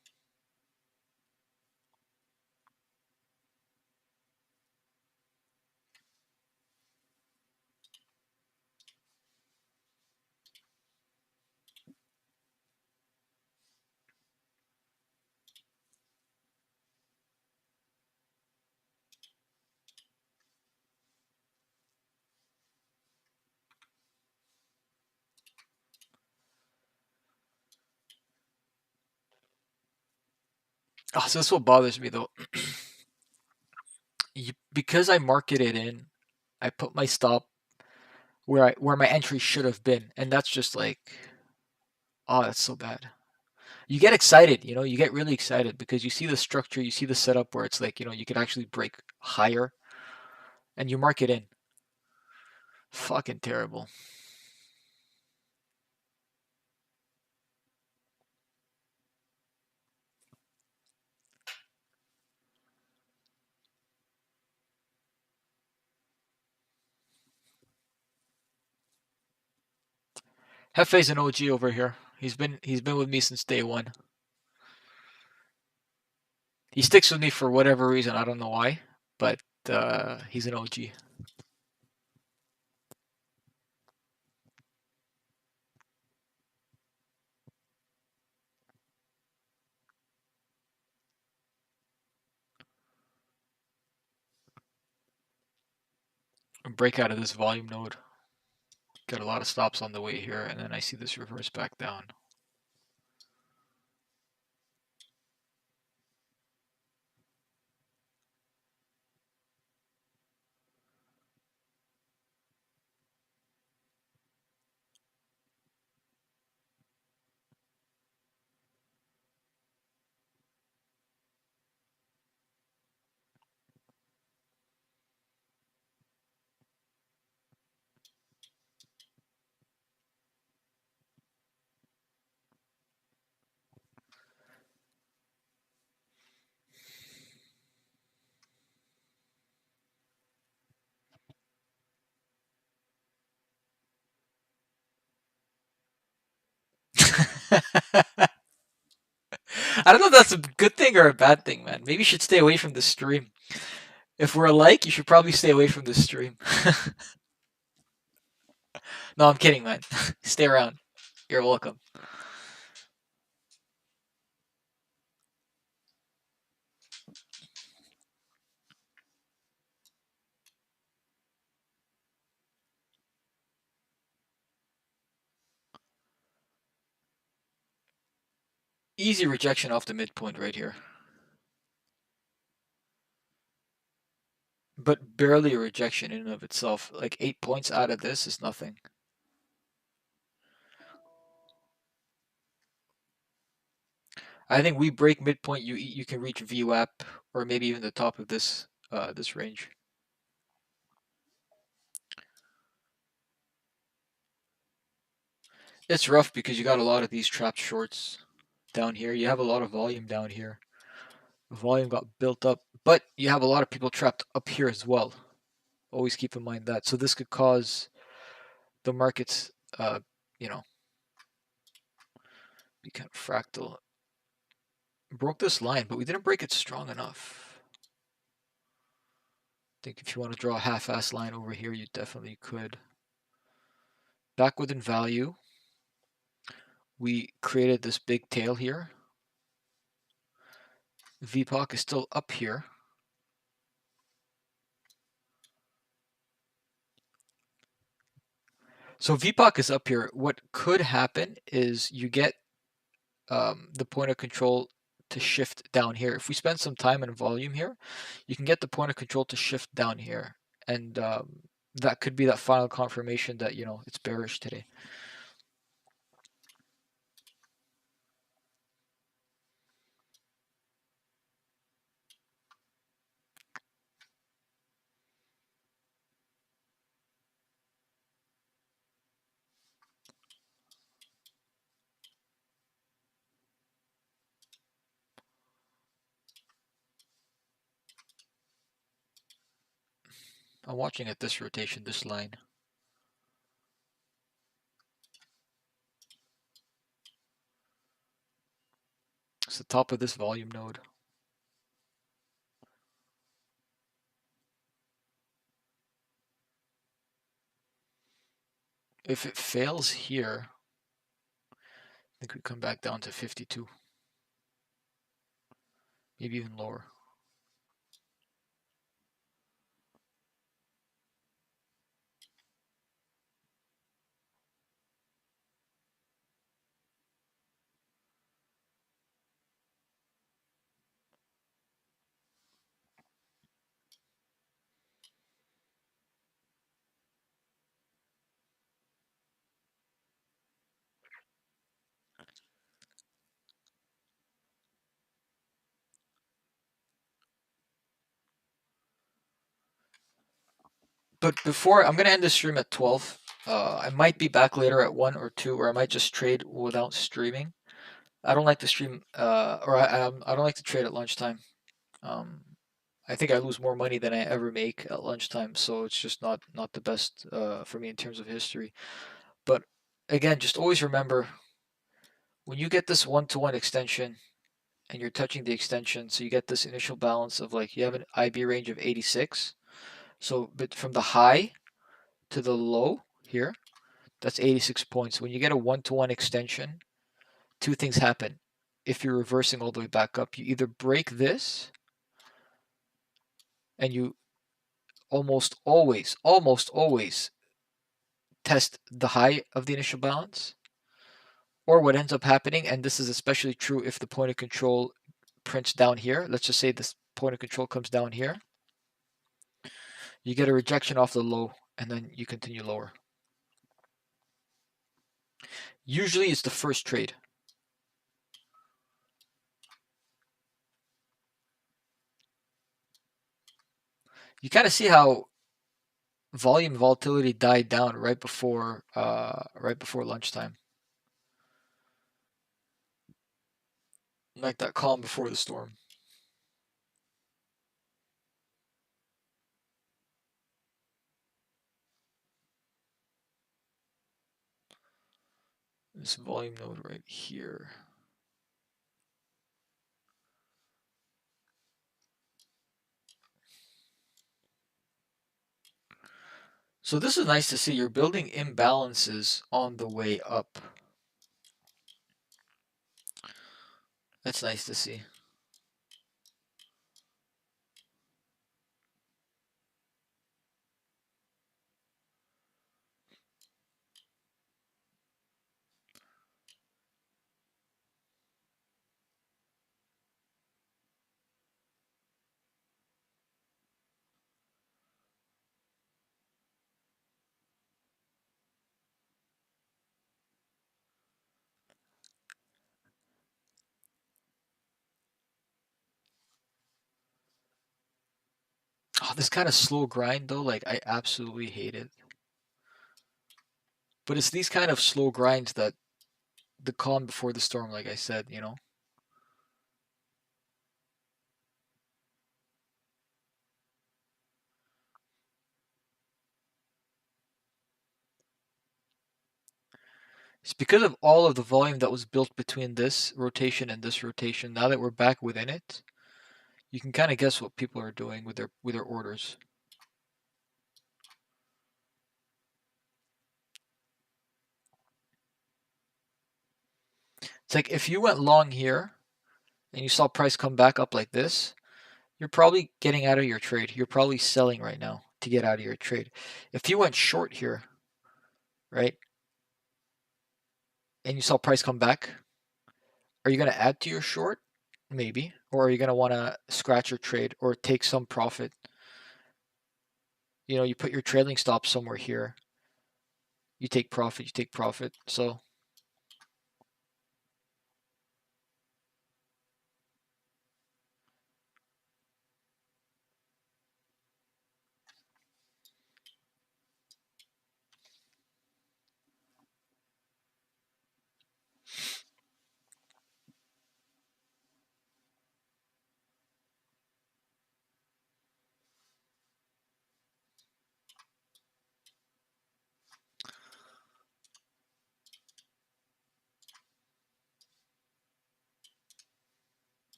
Oh, so this is what bothers me though. Because I market it in, I put my stop where my entry should have been, and that's just like, oh, that's so bad. You get excited, you get really excited because you see the structure, you see the setup where it's like, you could actually break higher, and you mark it in. Fucking terrible. Hefe's an OG over here. He's been with me since day one. He sticks with me for whatever reason. I don't know why, but he's an OG. Break out of this volume node. Got a lot of stops on the way here, and then I see this reverse back down. I don't know if that's a good thing or a bad thing, man. Maybe you should stay away from the stream. If we're alike, you should probably stay away from the stream. No, I'm kidding, man. Stay around. You're welcome. Easy rejection off the midpoint right here. But barely a rejection in and of itself. Like 8 points out of this is nothing. I think we break midpoint, you can reach VWAP or maybe even the top of this range. It's rough because you got a lot of these trapped shorts down here. You have a lot of volume down here. Volume got built up, but you have a lot of people trapped up here as well. Always keep in mind that. So this could cause the markets, you know, be kind of fractal. Broke this line, but we didn't break it strong enough. I think if you want to draw a half-ass line over here, you definitely could. Back within value, we created this big tail here. VPOC is still up here. So VPOC is up here. What could happen is you get the point of control to shift down here. If we spend some time and volume here, you can get the point of control to shift down here. And that could be that final confirmation that, it's bearish today. I'm watching at this rotation, this line. It's the top of this volume node. If it fails here, I think we come back down to 52. Maybe even lower. But before, I'm going to end the stream at 12. I might be back later at 1 or 2, or I might just trade without streaming. I don't like to stream, I don't like to trade at lunchtime. Um, I think I lose more money than I ever make at lunchtime, so it's just not the best for me in terms of history. But again, just always remember when you get this one-to-one extension and you're touching the extension, so you get this initial balance of like you have an IB range of 86. So, but from the high to the low here, that's 86 points. When you get a one-to-one extension, two things happen. If you're reversing all the way back up, you either break this and you almost always test the high of the initial balance, or what ends up happening, and this is especially true if the point of control prints down here. Let's just say this point of control comes down here. You get a rejection off the low, and then you continue lower. Usually it's the first trade. You kind of see how volume volatility died down right before lunchtime, like that calm before the storm. This volume node right here. So this is nice to see. You're building imbalances on the way up. That's nice to see. Oh, this kind of slow grind though, like I absolutely hate it. But it's these kind of slow grinds that the calm before the storm, like I said, you know. It's because of all of the volume that was built between this rotation and this rotation. Now that we're back within it, you can kind of guess what people are doing with their orders. It's like if you went long here and you saw price come back up like this, you're probably getting out of your trade. You're probably selling right now to get out of your trade. If you went short here, right, and you saw price come back, are you going to add to your short? Maybe. Or are you going to want to scratch your trade or take some profit? You know, you put your trailing stop somewhere here. You take profit, you take profit. So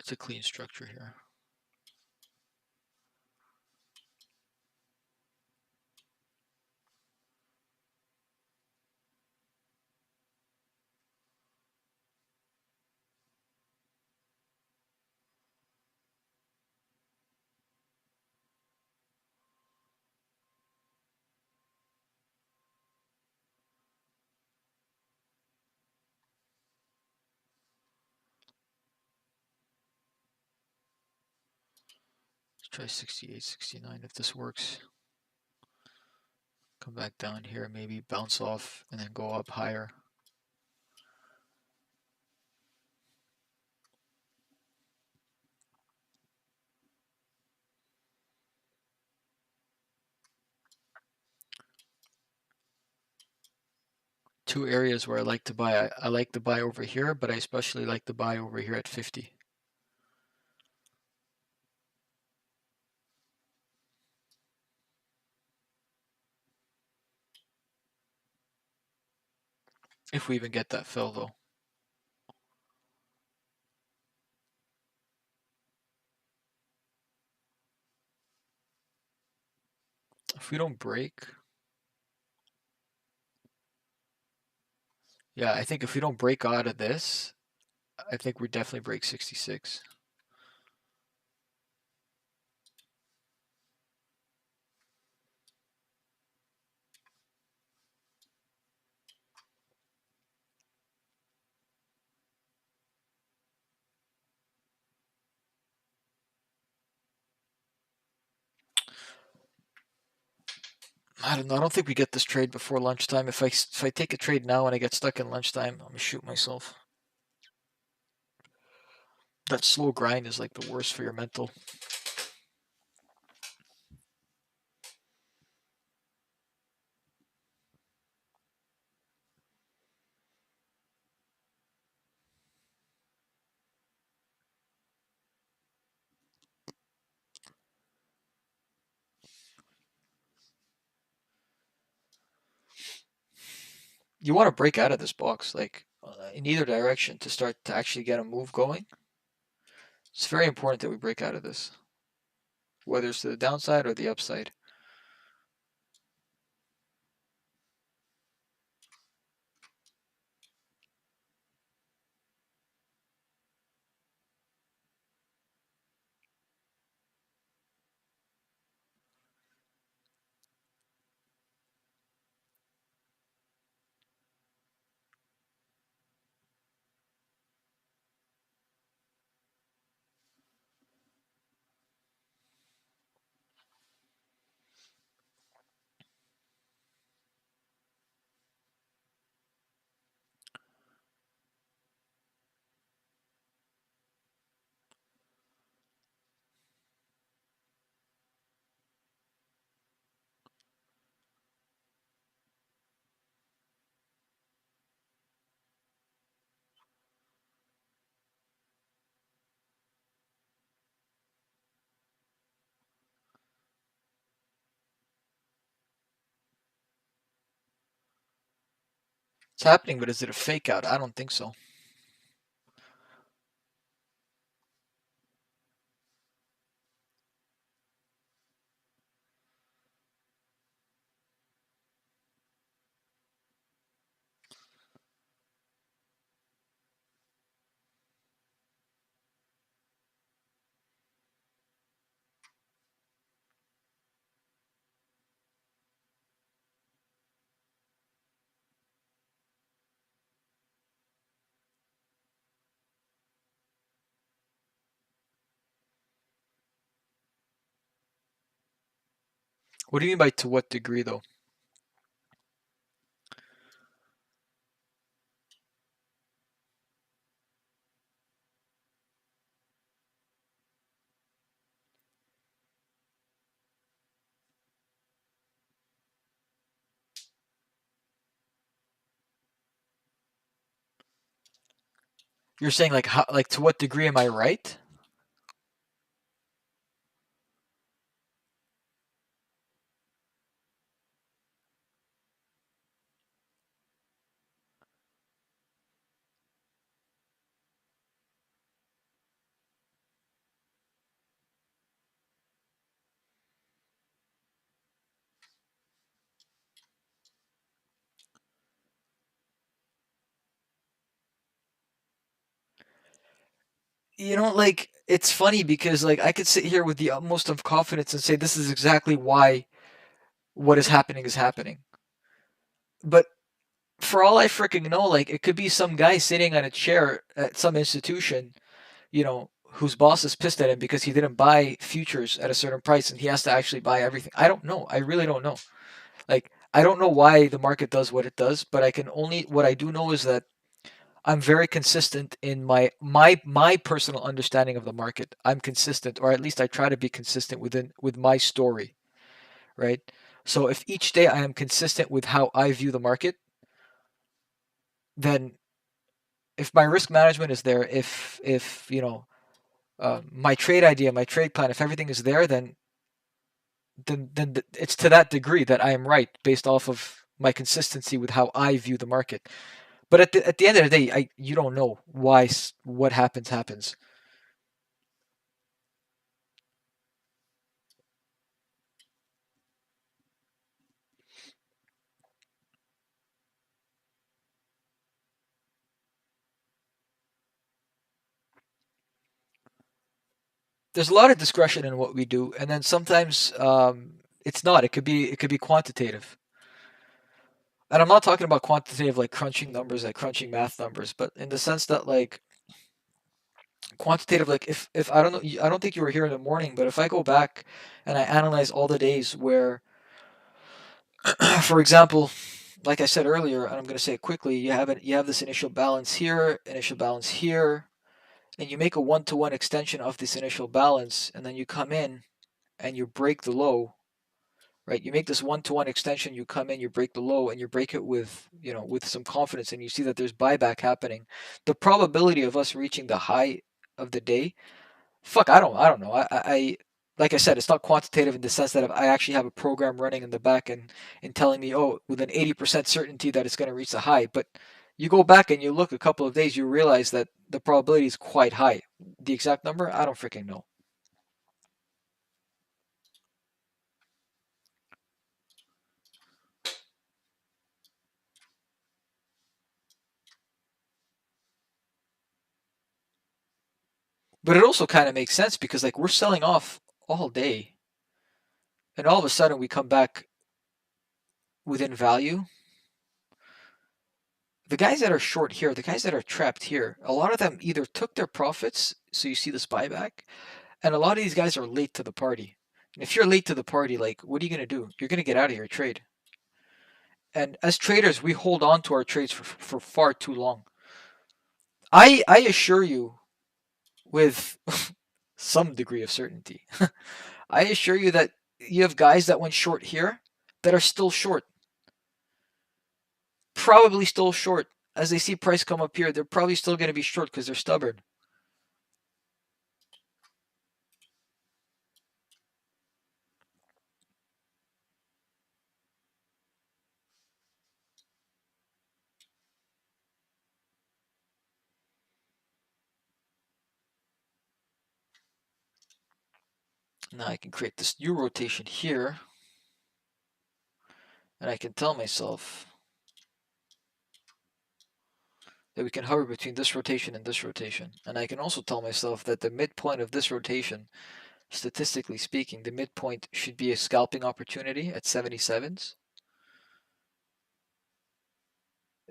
It's a clean structure here. Let's try 68, 69 if this works. Come back down here, maybe bounce off and then go up higher. Two areas where I like to buy. I like to buy over here, but I especially like to buy over here at 50. If we even get that fill though. If we don't break, yeah, I think if we don't break out of this, I think we definitely break 66. I don't know. I don't think we get this trade before lunchtime. If I take a trade now and I get stuck in lunchtime, I'm gonna shoot myself. That slow grind is like the worst for your mental. You want to break out of this box, like in either direction, to start to actually get a move going. It's very important that we break out of this, whether it's to the downside or the upside. It's happening, but is it a fake out? I don't think so. What do you mean by to what degree, though? You're saying like how, like to what degree am I right? like it's funny because like I could sit here with the utmost of confidence and say this is exactly why what is happening. But for all I freaking know, like it could be some guy sitting on a chair at some institution, whose boss is pissed at him because he didn't buy futures at a certain price and he has to actually buy everything. I don't know. I really don't know. Like I don't know why the market does what it does, but what I do know is that I'm very consistent in my personal understanding of the market. I'm consistent, or at least I try to be consistent with my story, right? So if each day I am consistent with how I view the market, then if my risk management is there, if my trade idea, my trade plan, if everything is there, then it's to that degree that I am right based off of my consistency with how I view the market. But at the end of the day, you don't know why what happens. There's a lot of discretion in what we do, and then sometimes it's not. It could be quantitative, and I'm not talking about quantitative like crunching numbers, like crunching math numbers, but in the sense that like quantitative, like if I don't know, I don't think you were here in the morning, but if I go back and I analyze all the days where, for example, like I said earlier, and I'm going to say it quickly, you have this initial balance here, and you make a one-to-one extension of this initial balance, and then you come in and you break the low, right? You make this one-to-one extension, you come in, you break the low, and you break it with, with some confidence, and you see that there's buyback happening. The probability of us reaching the high of the day, fuck, I don't know. Like I said, it's not quantitative in the sense that I actually have a program running in the back and telling me, oh, with an 80% certainty that it's going to reach the high. But you go back and you look a couple of days, you realize that the probability is quite high. The exact number, I don't freaking know. But it also kind of makes sense because like we're selling off all day, and all of a sudden we come back within value. The guys that are short here, the guys that are trapped here, a lot of them either took their profits, so you see this buyback, and a lot of these guys are late to the party. And if you're late to the party, like, what are you going to do? You're going to get out of your trade. And as traders, we hold on to our trades for far too long. I assure you, with some degree of certainty, I assure you that you have guys that went short here that are still short. Probably still short. As they see price come up here, they're probably still going to be short because they're stubborn. Now I can create this U rotation here, and I can tell myself that we can hover between this rotation and this rotation. And I can also tell myself that the midpoint of this rotation, statistically speaking, the midpoint should be a scalping opportunity at 77s.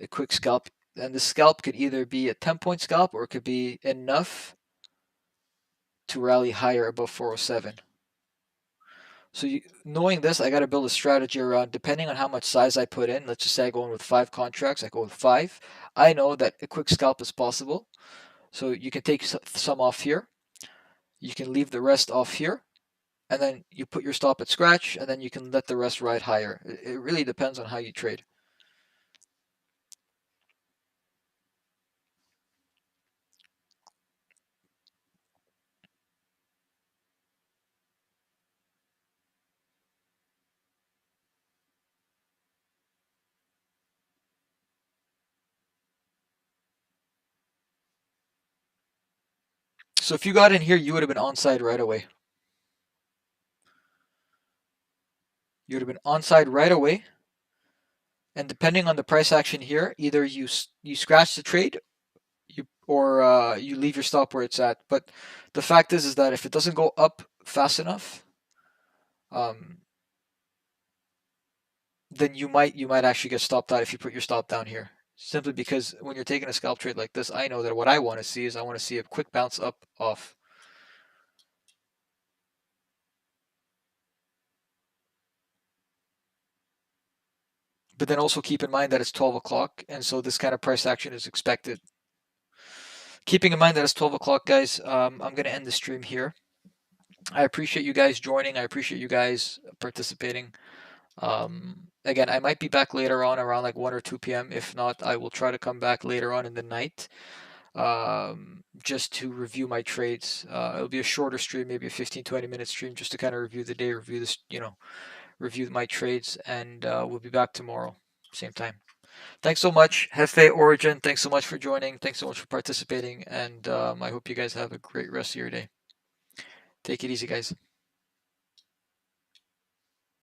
A quick scalp, and the scalp could either be a 10-point scalp or it could be enough to rally higher above 407. So knowing this, I got to build a strategy around, depending on how much size I put in. Let's just say I go in with 5 contracts, I go with 5. I know that a quick scalp is possible. So you can take some off here. You can leave the rest off here. And then you put your stop at scratch, and then you can let the rest ride higher. It really depends on how you trade. So if you got in here, you would have been onside right away. You would have been onside right away. And depending on the price action here, either you scratch the trade, you or you leave your stop where it's at. But the fact is that if it doesn't go up fast enough, um, then you might actually get stopped out if you put your stop down here. Simply because when you're taking a scalp trade like this, I know that what I want to see is I want to see a quick bounce up off. But then also keep in mind that it's 12 o'clock, and so this kind of price action is expected. Keeping in mind that it's 12 o'clock, guys, I'm going to end the stream here. I appreciate you guys joining. I appreciate you guys participating. Again, I might be back later on around like 1 or 2 p.m. If not, I will try to come back later on in the night, just to review my trades. It'll be a shorter stream, maybe a 15-20 minute stream, just to kind of review the day, review this, review my trades, and we'll be back tomorrow, same time. Thanks so much, Hefe Origin. Thanks so much for joining. Thanks so much for participating, and I hope you guys have a great rest of your day. Take it easy, guys.